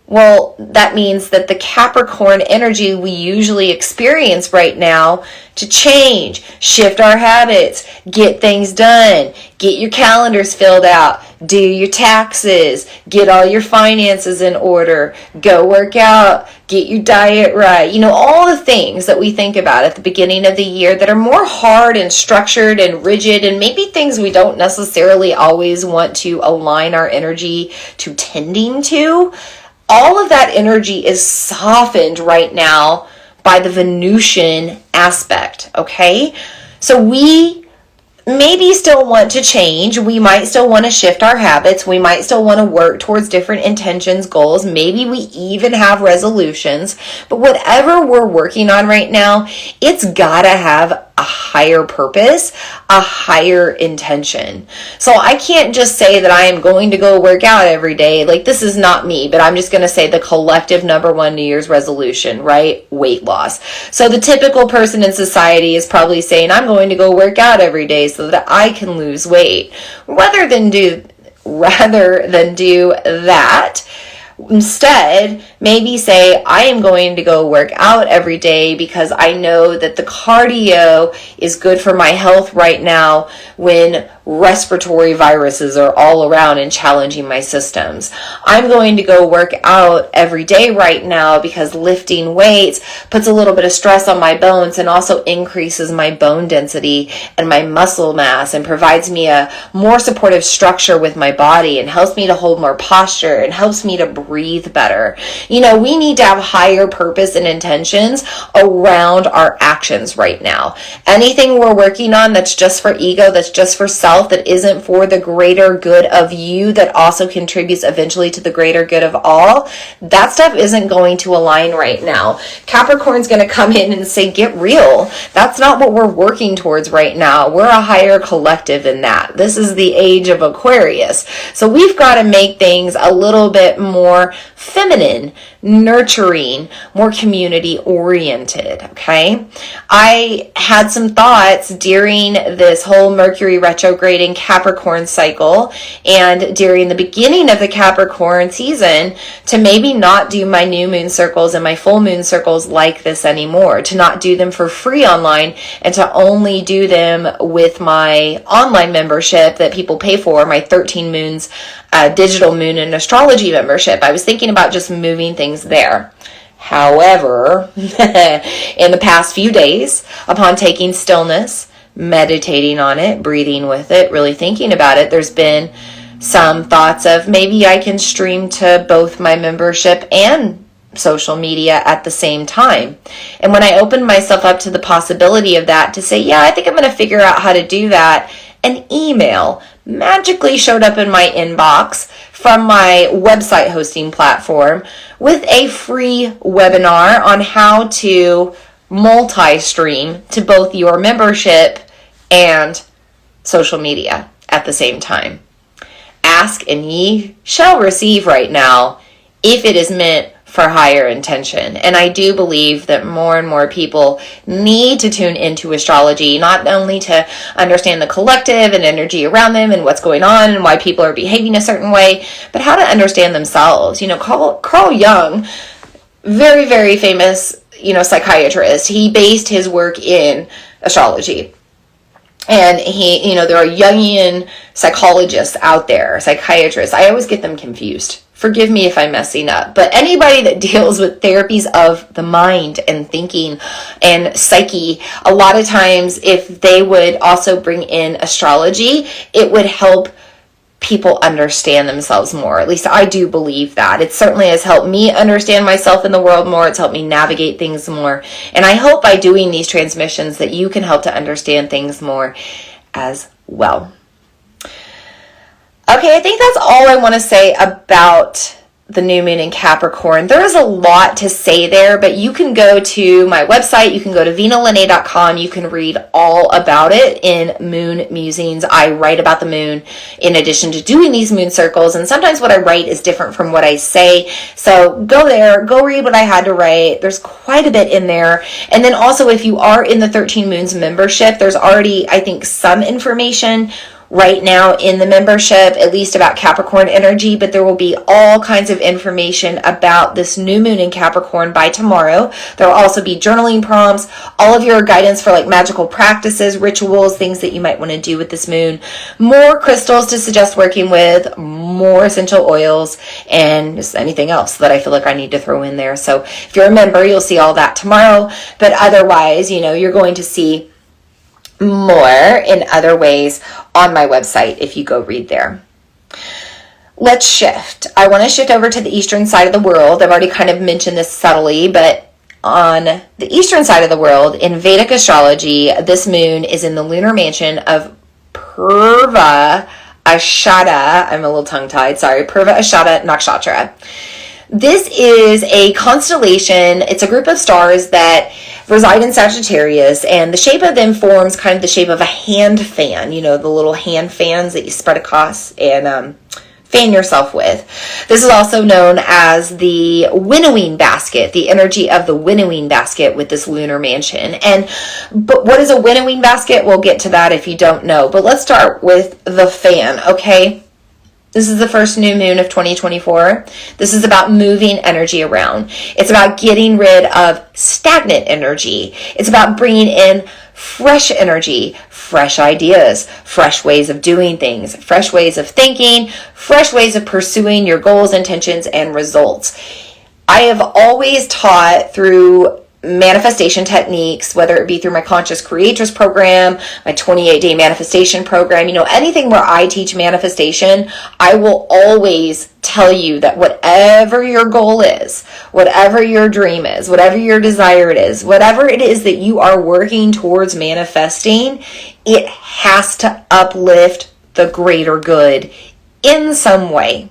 Well, that means that the Capricorn energy we usually experience right now to change, shift our habits, get things done, get your calendars filled out, do your taxes, get all your finances in order, go work out, get your diet right. You know, all the things that we think about at the beginning of the year that are more hard and structured and rigid, and maybe things we don't necessarily always want to align our energy to tending to. All of that energy is softened right now by the Venusian aspect, okay? So we maybe still want to change. We might still want to shift our habits. We might still want to work towards different intentions, goals. Maybe we even have resolutions. But whatever we're working on right now, it's got to have a higher purpose, a higher intention. So I can't just say that I am going to go work out every day. Like, this is not me, but I'm just going to say the collective number one New Year's resolution, right? Weight loss. So the typical person in society is probably saying, I'm going to go work out every day so that I can lose weight. Rather than do that, instead, maybe say, I am going to go work out every day because I know that the cardio is good for my health right now when respiratory viruses are all around and challenging my systems. I'm going to go work out every day right now because lifting weights puts a little bit of stress on my bones and also increases my bone density and my muscle mass and provides me a more supportive structure with my body and helps me to hold more posture and helps me to breathe better. You know, we need to have higher purpose and intentions around our actions right now. Anything we're working on that's just for ego, that's just for self, that isn't for the greater good of you, that also contributes eventually to the greater good of all, that stuff isn't going to align right now. Capricorn's going to come in and say, get real. That's not what we're working towards right now. We're a higher collective than that. This is the age of Aquarius. So we've got to make things a little bit more feminine, nurturing, more community oriented, okay? I had some thoughts during this whole Mercury retrograde in Capricorn cycle and during the beginning of the Capricorn season to maybe not do my new moon circles and my full moon circles like this anymore, to not do them for free online and to only do them with my online membership that people pay for, my 13 moons digital moon and astrology membership. I was thinking about just moving things there. However, in the past few days, upon taking stillness, meditating on it, breathing with it, really thinking about it, there's been some thoughts of maybe I can stream to both my membership and social media at the same time. And when I opened myself up to the possibility of that, to say, yeah, I think I'm going to figure out how to do that, an email magically showed up in my inbox from my website hosting platform with a free webinar on how to multi-stream to both your membership and social media at the same time. Ask and ye shall receive right now if it is meant for higher intention. And I do believe that more and more people need to tune into astrology, not only to understand the collective and energy around them and what's going on and why people are behaving a certain way, but how to understand themselves. You know, Carl Jung, very, very famous, psychiatrist, he based his work in astrology. And he, there are Jungian psychologists out there, psychiatrists. I always get them confused. Forgive me if I'm messing up, but anybody that deals with therapies of the mind and thinking and psyche, a lot of times if they would also bring in astrology, it would help people understand themselves more. At least I do believe that. It certainly has helped me understand myself in the world more. It's helped me navigate things more. And I hope by doing these transmissions that you can help to understand things more as well. Okay, I think that's all I want to say about the new moon in Capricorn. There is a lot to say there, but you can go to my website. You can go to vinalene.com. You can read all about it in Moon Musings. I write about the moon in addition to doing these moon circles, and sometimes what I write is different from what I say. So go there, go read what I had to write. There's quite a bit in there. And then also, if you are in the 13 Moons membership, there's already, I think, some information right now in the membership, at least about Capricorn energy, but there will be all kinds of information about this new moon in Capricorn by tomorrow. There will also be journaling prompts, all of your guidance for like magical practices, rituals, things that you might want to do with this moon, more crystals to suggest working with, more essential oils, and just anything else that I feel like I need to throw in there. So if you're a member, you'll see all that tomorrow, but otherwise, you're going to see more in other ways on my website if you go read there. Let's shift. I want to shift over to the eastern side of the world. I've already kind of mentioned this subtly, but on the eastern side of the world, in Vedic astrology, this moon is in the lunar mansion of Purva Ashada. I'm a little tongue-tied, sorry. Purva Ashada Nakshatra. This is a constellation. It's a group of stars that reside in Sagittarius, and the shape of them forms kind of the shape of a hand fan, the little hand fans that you spread across and fan yourself with. This is also known as the winnowing basket, the energy of the winnowing basket with this lunar mansion. But what is a winnowing basket? We'll get to that if you don't know, but let's start with the fan, okay? This is the first new moon of 2024. This is about moving energy around. It's about getting rid of stagnant energy. It's about bringing in fresh energy, fresh ideas, fresh ways of doing things, fresh ways of thinking, fresh ways of pursuing your goals, intentions, and results. I have always taught through manifestation techniques, whether it be through my Conscious Creators program, my 28-day manifestation program, anything where I teach manifestation, I will always tell you that whatever your goal is, whatever your dream is, whatever your desire is, whatever it is that you are working towards manifesting, it has to uplift the greater good in some way.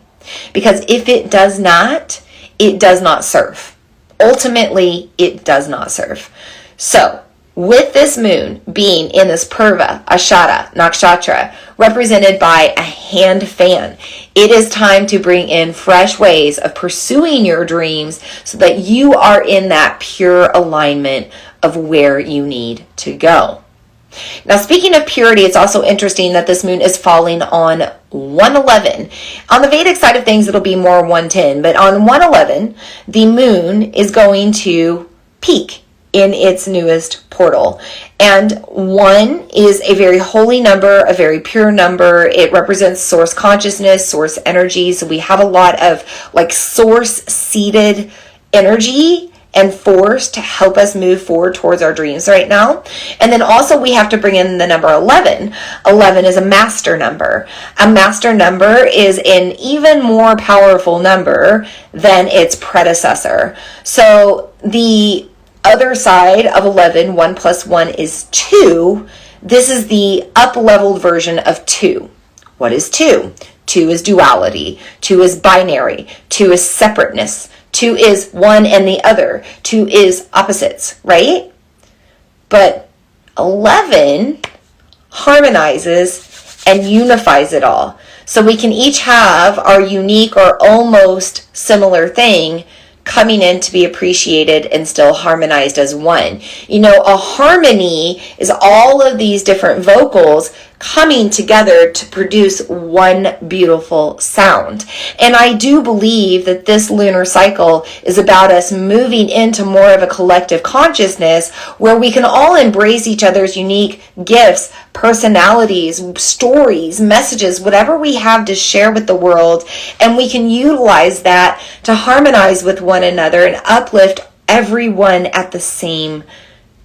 Because if it does not, it does not serve. Ultimately, it does not serve. So, with this moon being in this Purva Ashada Nakshatra, represented by a hand fan, it is time to bring in fresh ways of pursuing your dreams so that you are in that pure alignment of where you need to go. Now, speaking of purity, it's also interesting that this moon is falling on 111. On the Vedic side of things, it'll be more 110, but on 111, the moon is going to peak in its newest portal. And 1 is a very holy number, a very pure number. It represents source consciousness, source energy. So we have a lot of like source-seated energy and force to help us move forward towards our dreams right now. And then also we have to bring in the number 11. 11 is a master number. A master number is an even more powerful number than its predecessor. So the other side of 11, 1 plus 1 is 2. This is the up-leveled version of 2. What is 2? 2 is duality. 2 is binary. 2 is separateness. 2 is one and the other. 2 is opposites, right? But 11 harmonizes and unifies it all. So we can each have our unique or almost similar thing coming in to be appreciated and still harmonized as one. A harmony is all of these different vocals coming together to produce one beautiful sound. And I do believe that this lunar cycle is about us moving into more of a collective consciousness where we can all embrace each other's unique gifts, personalities, stories, messages, whatever we have to share with the world, and we can utilize that to harmonize with one another and uplift everyone at the same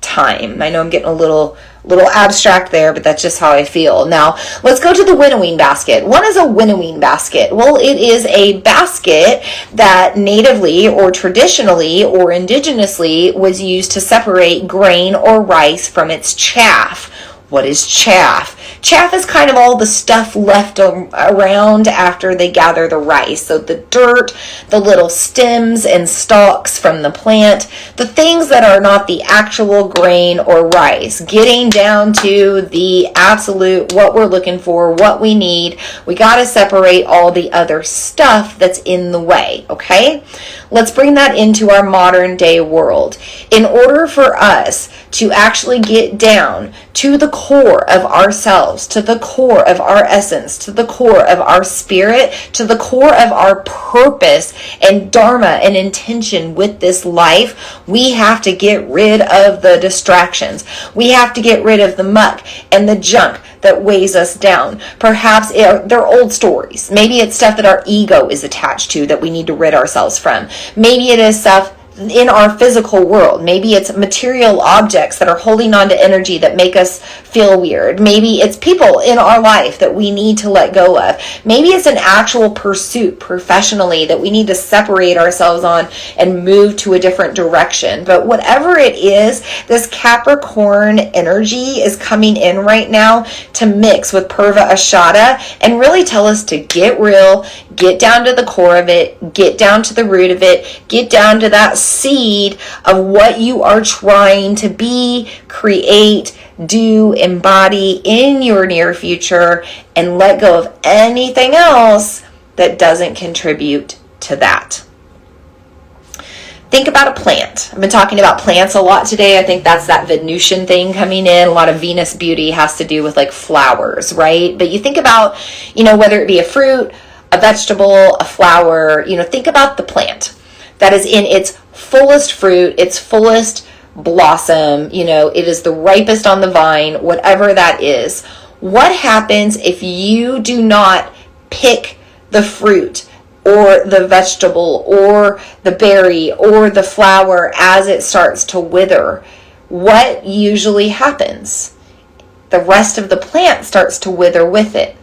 time. I know I'm getting a little Little abstract there, but that's just how I feel. Now, let's go to the winnowing basket. What is a winnowing basket? Well, it is a basket that natively or traditionally or indigenously was used to separate grain or rice from its chaff. What is chaff? Chaff is kind of all the stuff left around after they gather the rice. So the dirt, the little stems and stalks from the plant, the things that are not the actual grain or rice, getting down to the absolute what we're looking for, what we need. We got to separate all the other stuff that's in the way, okay? Let's bring that into our modern day world. In order for us to actually get down to the core of ourselves, to the core of our essence, to the core of our spirit, to the core of our purpose and dharma and intention with this life, we have to get rid of the distractions. We have to get rid of the muck and the junk that weighs us down. Perhaps they're old stories. Maybe it's stuff that our ego is attached to that we need to rid ourselves from. Maybe it is stuff in our physical world. Maybe it's material objects that are holding on to energy that make us feel weird. Maybe it's people in our life that we need to let go of. Maybe it's an actual pursuit professionally that we need to separate ourselves on and move to a different direction. But whatever it is, this Capricorn energy is coming in right now to mix with Purva Ashada and really tell us to get real, get down to the core of it, get down to the root of it, get down to that seed of what you are trying to be, create, do, embody in your near future, and let go of anything else that doesn't contribute to that. Think about a plant. I've been talking about plants a lot today. I think that's that Venusian thing coming in. A lot of Venus beauty has to do with like flowers, right? But you think about, whether it be a fruit, a vegetable, a flower, think about the plant that is in its fullest fruit, its fullest blossom, it is the ripest on the vine, whatever that is. What happens if you do not pick the fruit or the vegetable or the berry or the flower as it starts to wither? What usually happens? The rest of the plant starts to wither with it,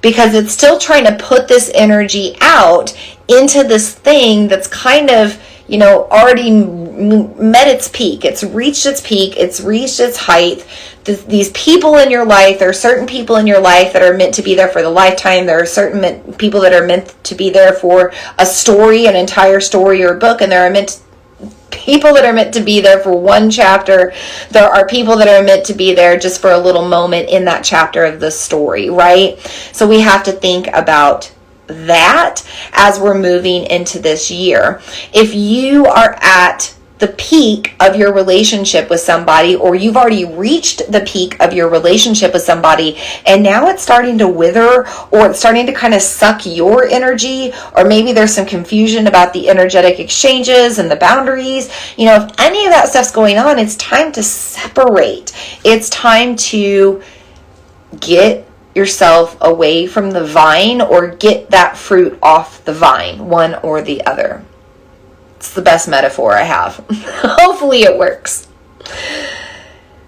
because it's still trying to put this energy out into this thing that's kind of, already met its peak. It's reached its peak. It's reached its height. These people in your life, there are certain people in your life that are meant to be there for the lifetime. There are certain people that are meant to be there for a story, an entire story or book, and there are people that are meant to be there for one chapter. There are people that are meant to be there just for a little moment in that chapter of the story, right? So we have to think about that as we're moving into this year. If you are at the peak of your relationship with somebody, or you've already reached the peak of your relationship with somebody, and now it's starting to wither, or it's starting to kind of suck your energy, or maybe there's some confusion about the energetic exchanges and the boundaries, if any of that stuff's going on, it's time to separate. It's time to get yourself away from the vine, or get that fruit off the vine, one or the other. It's the best metaphor I have. Hopefully it works.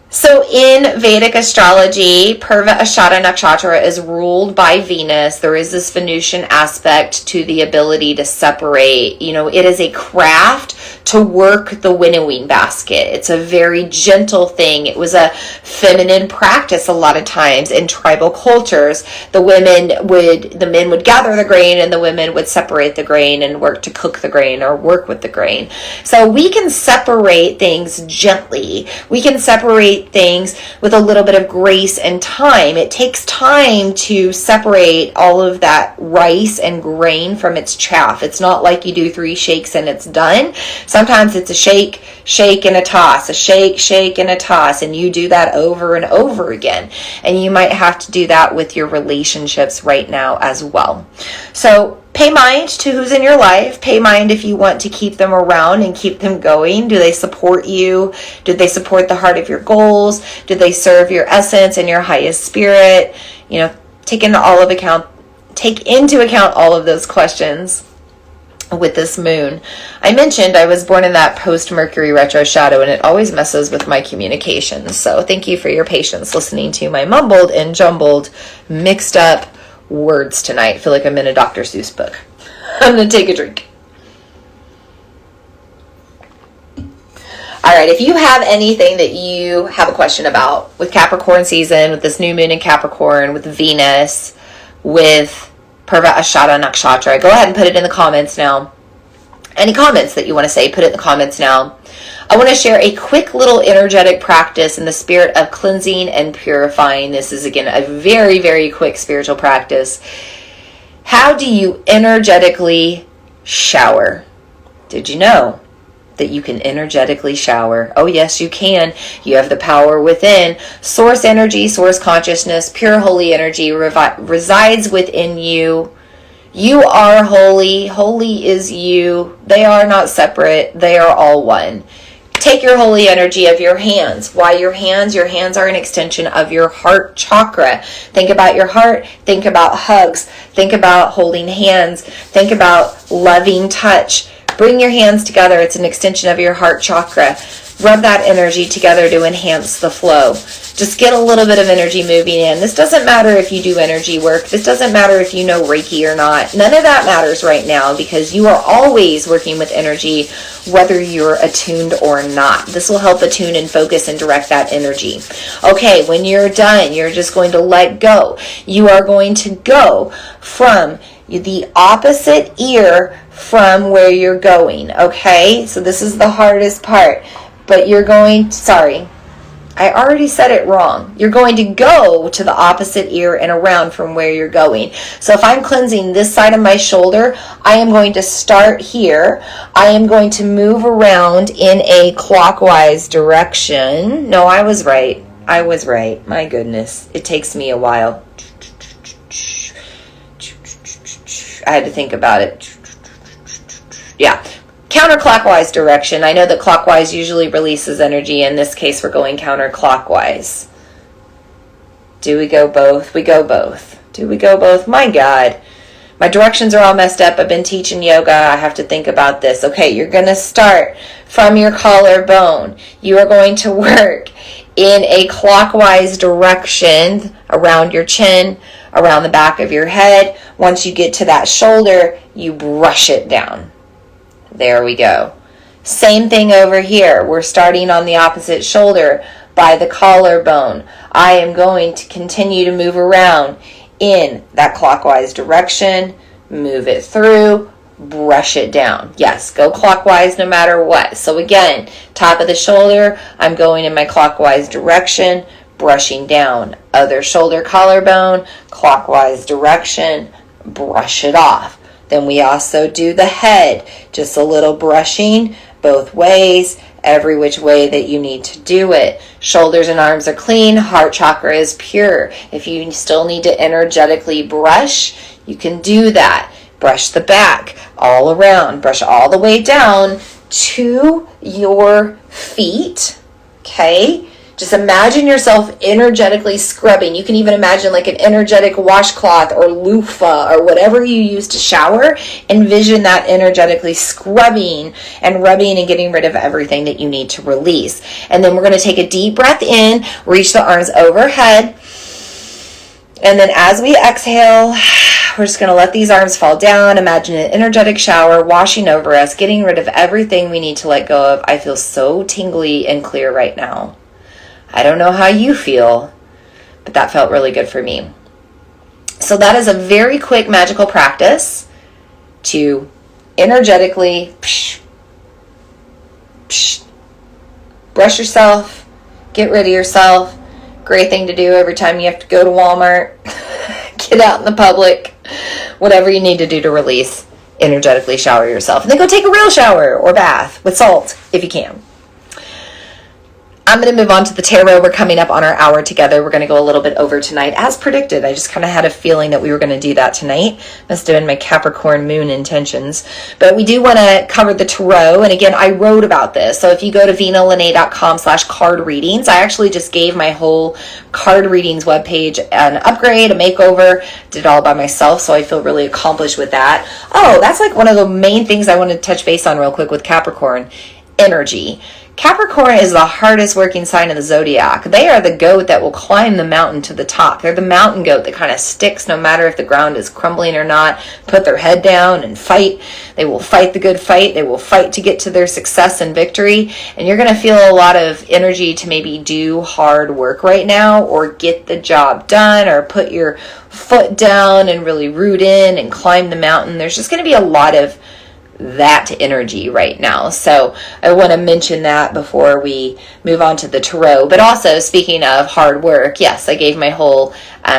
So in Vedic astrology, Purva Ashada Nakshatra is ruled by Venus. There is this Venusian aspect to the ability to separate. It is a craft to work the winnowing basket. It's a very gentle thing. It was a feminine practice a lot of times in tribal cultures. The men would gather the grain, and the women would separate the grain and work to cook the grain or work with the grain. So we can separate things gently. We can separate things with a little bit of grace and time. It takes time to separate all of that rice and grain from its chaff. It's not like you do 3 shakes and it's done. Sometimes it's a shake, shake, and a toss, a shake, shake, and a toss, and you do that over and over again. And you might have to do that with your relationships right now as well. So pay mind to who's in your life. Pay mind if you want to keep them around and keep them going. Do they support you? Do they support the heart of your goals? Do they serve your essence and your highest spirit? Take into account all of those questions. with this moon. I mentioned I was born in that post-Mercury retro shadow, and it always messes with my communications. So thank you for your patience listening to my mumbled and jumbled, mixed up words tonight. I feel like I'm in a Dr. Seuss book. I'm going to take a drink. All right, if you have anything that you have a question about with Capricorn season, with this new moon in Capricorn, with Venus, with Purva Ashada Nakshatra, go ahead and put it in the comments now. Any comments that you want to say, put it in the comments now. I want to share a quick little energetic practice in the spirit of cleansing and purifying. This is, again, a very, very quick spiritual practice. How do you energetically shower? Did you know that you can energetically shower? Oh, yes, you can. You have the power within. Source energy, source consciousness, pure holy energy resides within you. You are holy. Holy is you. They are not separate. They are all one. Take your holy energy of your hands. Why your hands? Your hands are an extension of your heart chakra. Think about your heart. Think about hugs. Think about holding hands. Think about loving touch. Bring your hands together. It's an extension of your heart chakra. Rub that energy together to enhance the flow. Just get a little bit of energy moving in. This doesn't matter if you do energy work. This doesn't matter if you know Reiki or not. None of that matters right now, because you are always working with energy, whether you're attuned or not. This will help attune and focus and direct that energy. Okay, when you're done, you're just going to let go. You are going to go from the opposite ear from where you're going. Okay, so this is the hardest part. But you're going, sorry, I already said it wrong. You're going to go to the opposite ear and around from where you're going. So if I'm cleansing this side of my shoulder, I am going to start here. I am going to move around in a clockwise direction. No, I was right. I was right. My goodness. It takes me a while. I had to think about it. Yeah. Counterclockwise direction. I know that clockwise usually releases energy. In this case, we're going counterclockwise. Do we go both? We go both. Do we go both? My God. My directions are all messed up. I've been teaching yoga. I have to think about this. Okay, you're going to start from your collarbone. You are going to work in a clockwise direction around your chin, around the back of your head. Once you get to that shoulder, you brush it down. There we go. Same thing over here. We're starting on the opposite shoulder by the collarbone. I am going to continue to move around in that clockwise direction. Move it through. Brush it down. Yes, go clockwise no matter what. So again, top of the shoulder, I'm going in my clockwise direction, brushing down. Other shoulder, collarbone, clockwise direction, brush it off. Then we also do the head, just a little brushing both ways, every which way that you need to do it. Shoulders and arms are clean, heart chakra is pure. If you still need to energetically brush, you can do that. Brush the back all around, brush all the way down to your feet, okay? Just imagine yourself energetically scrubbing. You can even imagine like an energetic washcloth or loofah or whatever you use to shower. Envision that energetically scrubbing and rubbing and getting rid of everything that you need to release. And then we're going to take a deep breath in, reach the arms overhead. And then as we exhale, we're just going to let these arms fall down. Imagine an energetic shower washing over us, getting rid of everything we need to let go of. I feel so tingly and clear right now. I don't know how you feel, but that felt really good for me. So that is a very quick magical practice to energetically brush yourself, get rid of yourself. Great thing to do every time you have to go to Walmart, get out in the public, whatever you need to do to release, energetically shower yourself. And then go take a real shower or bath with salt if you can. I'm going to move on to the tarot. We're coming up on our hour together. We're going to go a little bit over tonight, as predicted. I just kind of had a feeling that we were going to do that tonight. Must have been my Capricorn moon intentions. But we do want to cover the tarot. And again, I wrote about this. So if you go to vinalene.com/card readings, I actually just gave my whole card readings webpage an upgrade, a makeover. Did it all by myself, so I feel really accomplished with that. Oh, that's like one of the main things I want to touch base on real quick with Capricorn. Energy. Capricorn is the hardest working sign of the zodiac. They are the goat that will climb the mountain to the top. They're the mountain goat that kind of sticks no matter if the ground is crumbling or not, put their head down and fight. They will fight the good fight. They will fight to get to their success and victory. And you're going to feel a lot of energy to maybe do hard work right now, or get the job done, or put your foot down and really root in and climb the mountain. There's just going to be a lot of that energy right now. So I want to mention that before we move on to the tarot. But also, speaking of hard work, yes, I gave my whole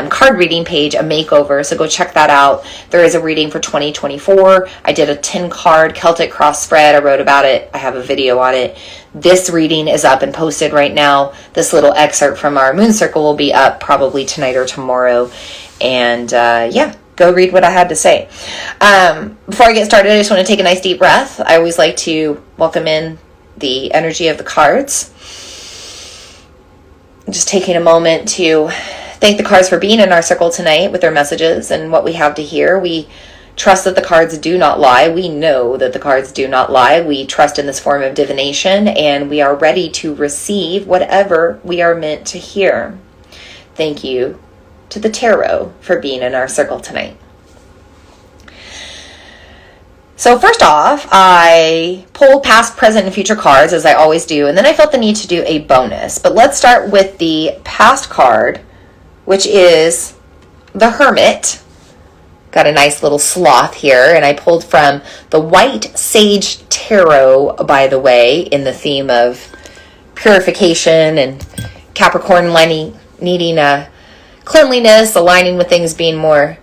card reading page a makeover, so go check that out. There is a reading for 2024. I did a 10 card Celtic cross spread. I wrote about it. I have a video on it. This reading is up and posted right now. This little excerpt from our moon circle will be up probably tonight or tomorrow. And yeah, go read what I had to say. Before I get started, I just want to take a nice deep breath. I always like to welcome in the energy of the cards. Just taking a moment to thank the cards for being in our circle tonight with their messages and what we have to hear. We trust that the cards do not lie. We know that the cards do not lie. We trust in this form of divination, and we are ready to receive whatever we are meant to hear. Thank you to the tarot for being in our circle tonight. So first off, I pulled past, present, and future cards, as I always do, and then I felt the need to do a bonus. But let's start with the past card, which is the Hermit. Got a nice little sloth here, and I pulled from the White Sage Tarot, by the way, in the theme of purification and Capricorn needing a cleanliness, aligning with things being more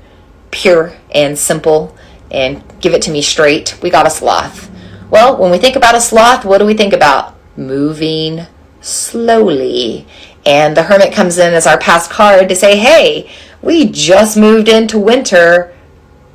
pure and simple, and give it to me straight. We got a sloth. Well, when we think about a sloth, what do we think about? Moving slowly. And the Hermit comes in as our past card to say, hey, we just moved into winter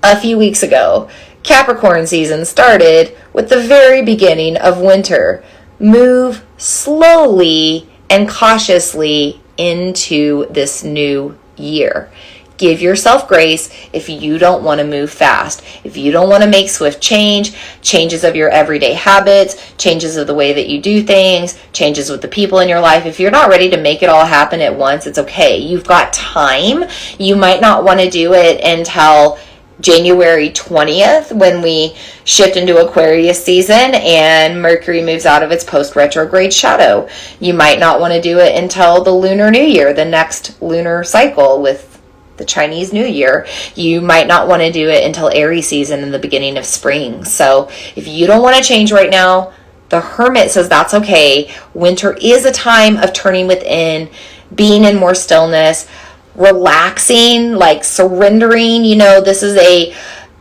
a few weeks ago. Capricorn season started with the very beginning of winter. Move slowly and cautiously into this new year. Give yourself grace if you don't want to move fast. If you don't want to make swift changes of your everyday habits, changes of the way that you do things, changes with the people in your life. If you're not ready to make it all happen at once, it's okay. You've got time. You might not want to do it until January 20th, when we shift into Aquarius season and Mercury moves out of its post-retrograde shadow. You might not want to do it until the Lunar New Year, the next lunar cycle with the Chinese New Year. You might not want to do it until Aries season in the beginning of spring. So if you don't want to change right now, the Hermit says that's okay. Winter is a time of turning within, being in more stillness, relaxing, like surrendering. You know, this is a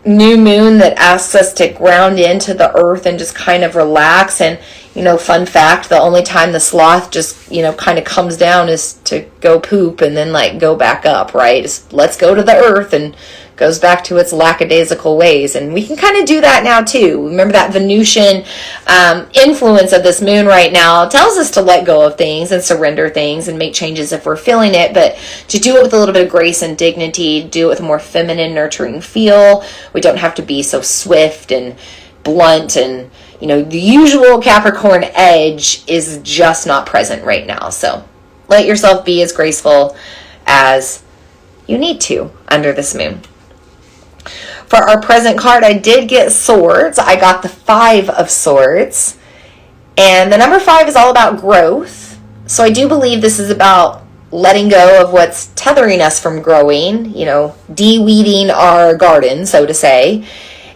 new moon that asks us to ground into the earth and just kind of relax. And, you know, fun fact, the only time the sloth just, you know, kind of comes down is to go poop and then like go back up, right? Just let's go to the earth, and goes back to its lackadaisical ways. And we can kind of do that now too. Remember that Venusian influence of this moon right now tells us to let go of things and surrender things and make changes if we're feeling it, but to do it with a little bit of grace and dignity, do it with a more feminine, nurturing feel. We don't have to be so swift and blunt, and you know, the usual Capricorn edge is just not present right now. So let yourself be as graceful as you need to under this moon. For our present card, I did get swords. I got the 5 of Swords. And the number 5 is all about growth. So I do believe this is about letting go of what's tethering us from growing, you know, de-weeding our garden, so to say,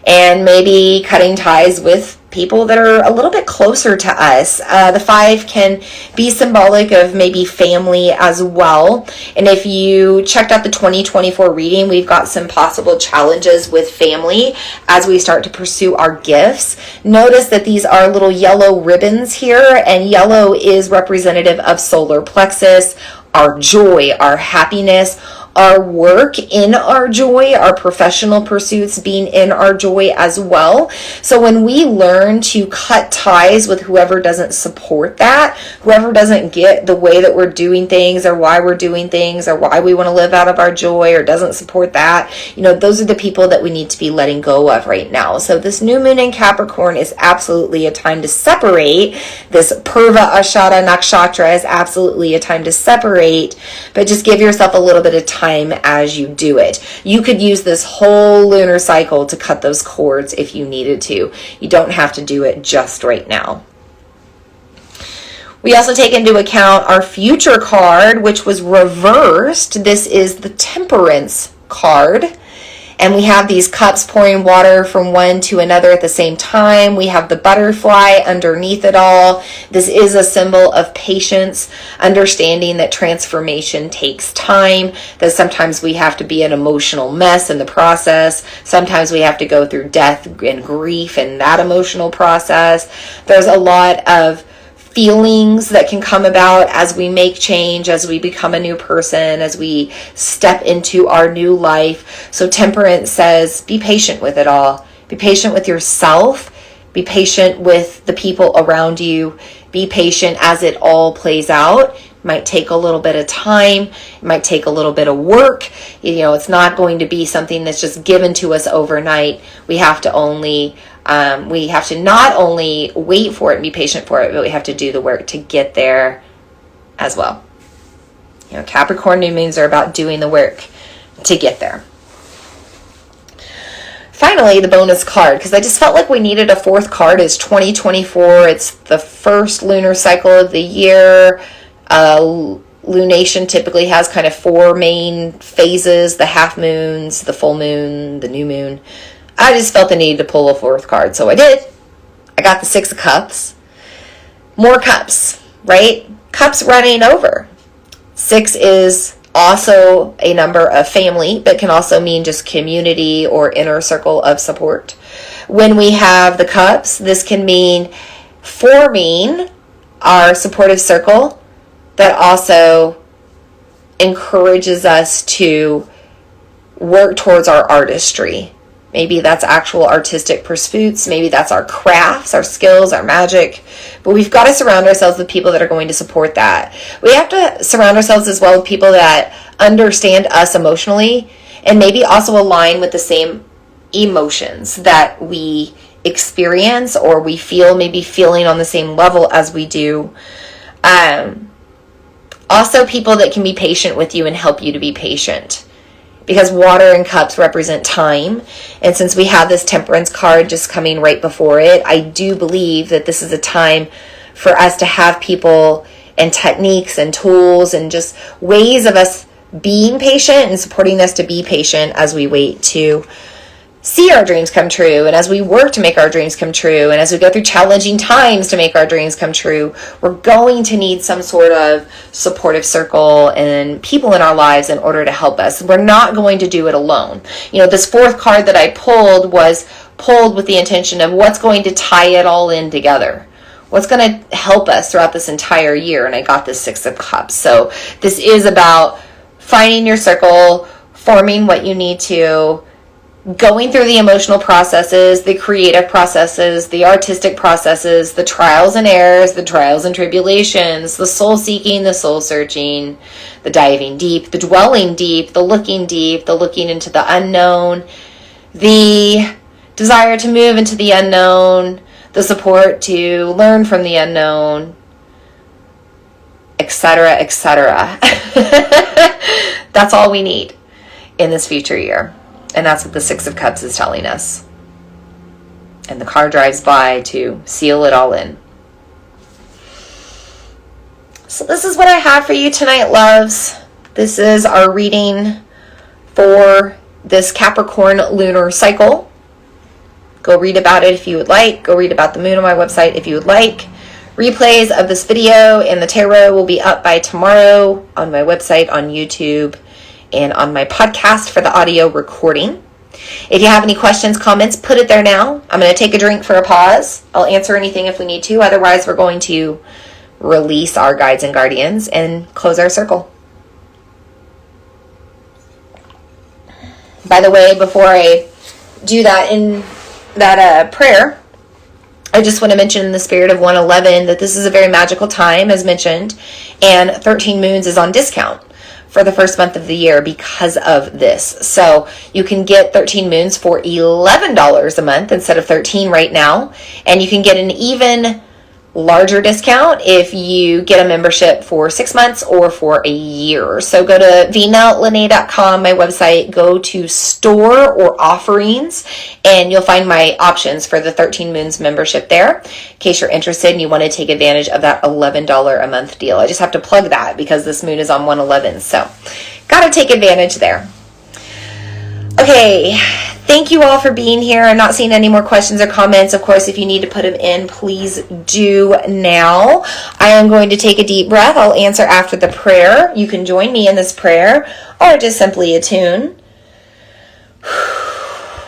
and maybe cutting ties with people that are a little bit closer to us. The 5 can be symbolic of maybe family as well. And if you checked out the 2024 reading, we've got some possible challenges with family as we start to pursue our gifts. Notice that these are little yellow ribbons here, and yellow is representative of solar plexus, our joy, our happiness, our work in our joy, our professional pursuits being in our joy as well. So when we learn to cut ties with whoever doesn't support that, whoever doesn't get the way that we're doing things or why we're doing things or why we want to live out of our joy or doesn't support that, those are the people that we need to be letting go of right now. So this new moon in Capricorn is absolutely a time to separate. This Purva Ashada Nakshatra is absolutely a time to separate, but just give yourself a little bit of time as you do it. You could use this whole lunar cycle to cut those cords if you needed to. You don't have to do it just right now. We also take into account our future card, which was reversed. This is the Temperance card. And we have these cups pouring water from one to another at the same time. We have the butterfly underneath it all. This is a symbol of patience, understanding that transformation takes time, that sometimes we have to be an emotional mess in the process. Sometimes we have to go through death and grief in that emotional process. There's a lot of feelings that can come about as we make change, as we become a new person, as we step into our new life. So Temperance says, be patient with it all. Be patient with yourself. Be patient with the people around you. Be patient as it all plays out. It might take a little bit of time. It might take a little bit of work. It's not going to be something that's just given to us overnight. We have to not only wait for it and be patient for it, but we have to do the work to get there as well. Capricorn new moons are about doing the work to get there. Finally, the bonus card, because I just felt like we needed a 4th card, is 2024. It's the first lunar cycle of the year. Lunation typically has kind of 4 main phases: the half moons, the full moon, the new moon. I just felt the need to pull a 4th card, so I did. I got the 6 of Cups. More cups, right? Cups running over. 6 is also a number of family, but can also mean just community or inner circle of support. When we have the cups, this can mean forming our supportive circle that also encourages us to work towards our artistry. Maybe that's actual artistic pursuits. Maybe that's our crafts, our skills, our magic. But we've got to surround ourselves with people that are going to support that. We have to surround ourselves as well with people that understand us emotionally and maybe also align with the same emotions that we experience or we feel, maybe feeling on the same level as we do. Also people that can be patient with you and help you to be patient. Because water and cups represent time. And since we have this Temperance card just coming right before it, I do believe that this is a time for us to have people and techniques and tools and just ways of us being patient and supporting us to be patient as we wait to see our dreams come true, and as we work to make our dreams come true, and as we go through challenging times to make our dreams come true. We're going to need some sort of supportive circle and people in our lives in order to help us. We're not going to do it alone. This 4th card that I pulled was pulled with the intention of what's going to tie it all in together. What's going to help us throughout this entire year? And I got this 6 of Cups. So this is about finding your circle, forming what you need to, going through the emotional processes, the creative processes, the artistic processes, the trials and errors, the trials and tribulations, the soul seeking, the soul searching, the diving deep, the dwelling deep, the looking into the unknown, the desire to move into the unknown, the support to learn from the unknown, etc., etc. That's all we need in this future year. And that's what the 6 of Cups is telling us. And the car drives by to seal it all in. So this is what I have for you tonight, loves. This is our reading for this Capricorn lunar cycle. Go read about it if you would like. Go read about the moon on my website if you would like. Replays of this video and the tarot will be up by tomorrow on my website, on YouTube, and on my podcast for the audio recording. If you have any questions, comments, put it there now. I'm going to take a drink for a pause. I'll answer anything if we need to. Otherwise, we're going to release our guides and guardians and close our circle. By the way, before I do that in that prayer, I just want to mention in the spirit of 111 that this is a very magical time, as mentioned, and 13 moons is on discount for the first month of the year because of this. So you can get 13 moons for $11 a month instead of 13 right now, and you can get an even larger discount if you get a membership for 6 months or for a year. So go to vmeltlene.com, my website, go to store or offerings, and you'll find my options for the 13 moons membership there in case you're interested and you want to take advantage of that $11 a month deal. I just have to plug that because this moon is on 111, so got to take advantage there. Okay, thank you all for being here. I'm not seeing any more questions or comments. Of course, if you need to put them in, please do now. I am going to take a deep breath. I'll answer after the prayer. You can join me in this prayer or just simply attune.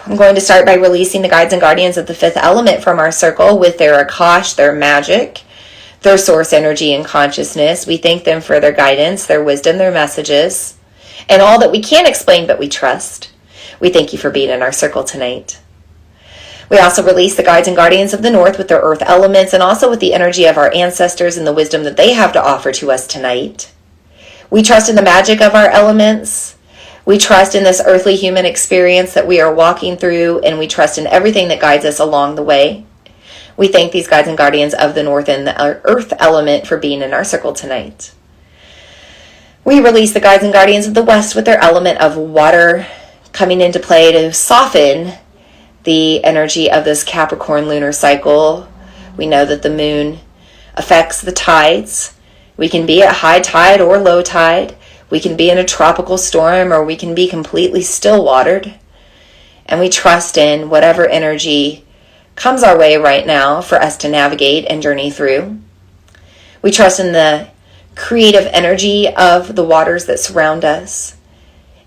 I'm going to start by releasing the guides and guardians of the fifth element from our circle with their Akash, their magic, their source energy and consciousness. We thank them for their guidance, their wisdom, their messages, and all that we can't explain but we trust. We thank you for being in our circle tonight. We also release the guides and guardians of the north with their earth elements and also with the energy of our ancestors and the wisdom that they have to offer to us tonight. We trust in the magic of our elements. We trust in this earthly human experience that we are walking through, and we trust in everything that guides us along the way. We thank these guides and guardians of the north and the earth element for being in our circle tonight. We release the guides and guardians of the west with their element of water coming into play to soften the energy of this Capricorn lunar cycle. We know that the moon affects the tides. We can be at high tide or low tide. We can be in a tropical storm, or we can be completely still watered. And we trust in whatever energy comes our way right now for us to navigate and journey through. We trust in the creative energy of the waters that surround us.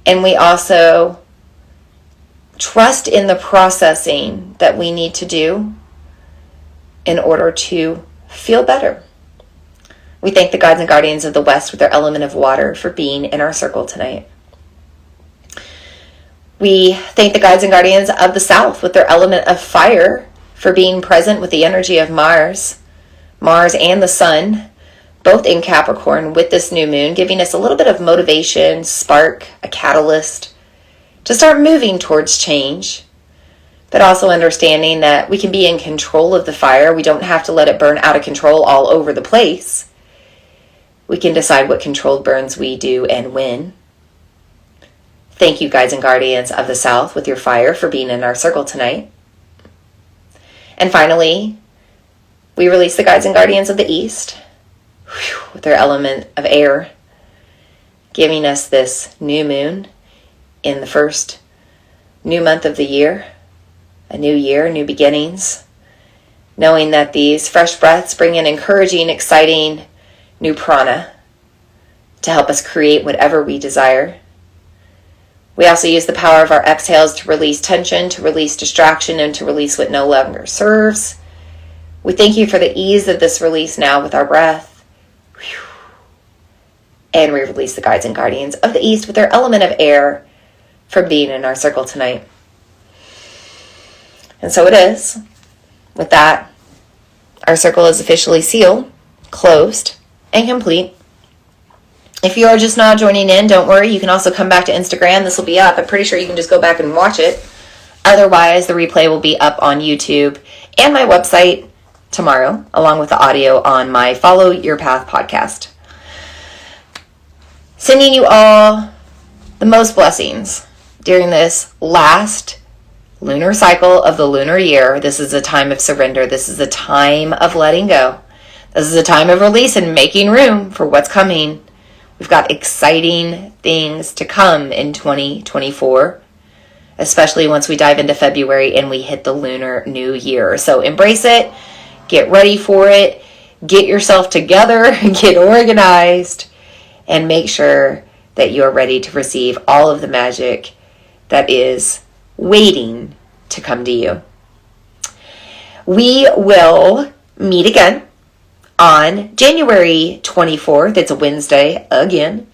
And we also trust in the processing that we need to do in order to feel better. We thank the guides and guardians of the west with their element of water for being in our circle tonight. We thank the guides and guardians of the south with their element of fire for being present with the energy of Mars and the sun, both in Capricorn with this new moon, giving us a little bit of motivation, spark, a catalyst to start moving towards change, but also understanding that we can be in control of the fire. We don't have to let it burn out of control all over the place. We can decide what controlled burns we do and when. Thank you, guides and guardians of the south with your fire for being in our circle tonight. And finally, we release the guides and guardians of the east with their element of air, giving us this new moon in the first new month of the year, new beginnings, knowing that these fresh breaths bring in encouraging, exciting, new prana to help us create whatever we desire. We also use the power of our exhales to release tension, to release distraction, and to release what no longer serves. We thank you for the ease of this release now with our breath. And we release the guides and guardians of the east with their element of air from being in our circle tonight. And so it is. With that, our circle is officially sealed, closed, and complete. If you are just now joining in, don't worry. You can also come back to Instagram. This will be up. I'm pretty sure you can just go back and watch it. Otherwise, the replay will be up on YouTube and my website tomorrow, along with the audio on my Follow Your Path podcast. Sending you all the most blessings during this last lunar cycle of the lunar year. This is a time of surrender. This is a time of letting go. This is a time of release and making room for what's coming. We've got exciting things to come in 2024. especially once we dive into February and we hit the Lunar New Year. So embrace it, get ready for it, get yourself together, get organized, and make sure that you are ready to receive all of the magic that is waiting to come to you. We will meet again on January 24th. It's a Wednesday again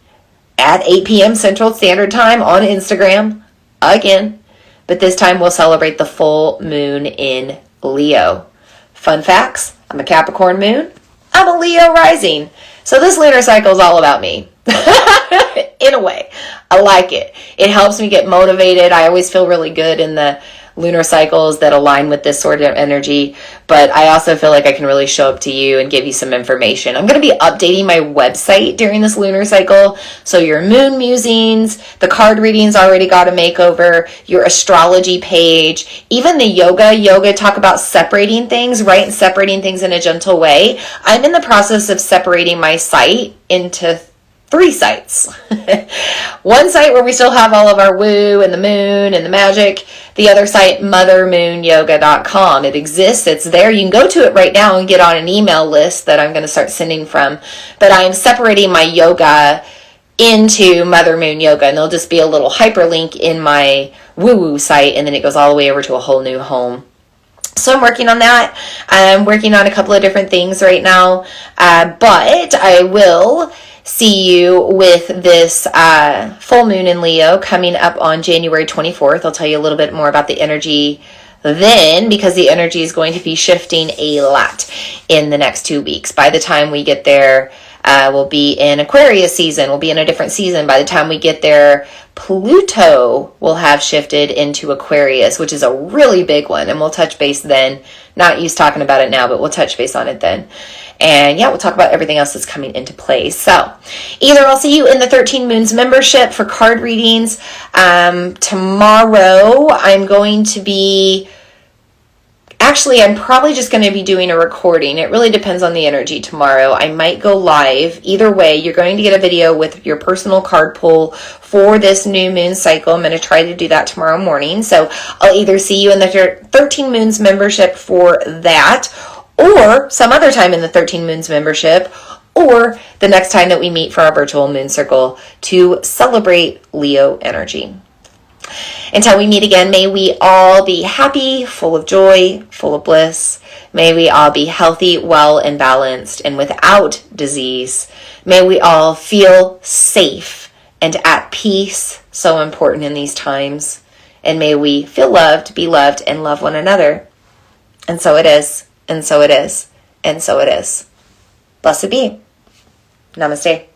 at 8 p.m. Central Standard Time on Instagram again. But this time we'll celebrate the full moon in Leo. Fun facts, I'm a Capricorn moon. I'm a Leo rising. So this lunar cycle is all about me. In a way, I like it. It helps me get motivated. I always feel really good in the lunar cycles that align with this sort of energy, but I also feel like I can really show up to you and give you some information. I'm going to be updating my website during this lunar cycle, so your moon musings, the card readings already got a makeover, your astrology page, even the yoga talk about separating things, right? And separating things in a gentle way. I'm in the process of separating my site into 3 sites. One site where we still have all of our woo and the moon and the magic. The other site, mothermoonyoga.com. It exists. It's there. You can go to it right now and get on an email list that I'm going to start sending from. But I am separating my yoga into Mother Moon Yoga, and there'll just be a little hyperlink in my woo-woo site, and then it goes all the way over to a whole new home. So I'm working on that. I'm working on a couple of different things right now, but I will see you with this full moon in Leo coming up on January 24th. I'll tell you a little bit more about the energy then, because the energy is going to be shifting a lot in the next 2 weeks. By the time we get there, we'll be in Aquarius season. We'll be in a different season. By the time we get there, Pluto will have shifted into Aquarius, which is a really big one. And we'll touch base then. Not used talking about it now, but we'll touch base on it then. And yeah, we'll talk about everything else that's coming into place. So either I'll see you in the 13 Moons membership for card readings. Tomorrow I'm going to be... Actually, I'm probably just going to be doing a recording. It really depends on the energy tomorrow. I might go live. Either way, you're going to get a video with your personal card pull for this new moon cycle. I'm going to try to do that tomorrow morning. So I'll either see you in the 13 Moons membership for that, or some other time in the 13 Moons membership, or the next time that we meet for our virtual moon circle to celebrate Leo energy. Until we meet again, may we all be happy, full of joy, full of bliss. May we all be healthy, well, and balanced, and without disease. May we all feel safe and at peace, so important in these times. And may we feel loved, be loved, and love one another. And so it is, and so it is, and so it is. Blessed be. Namaste.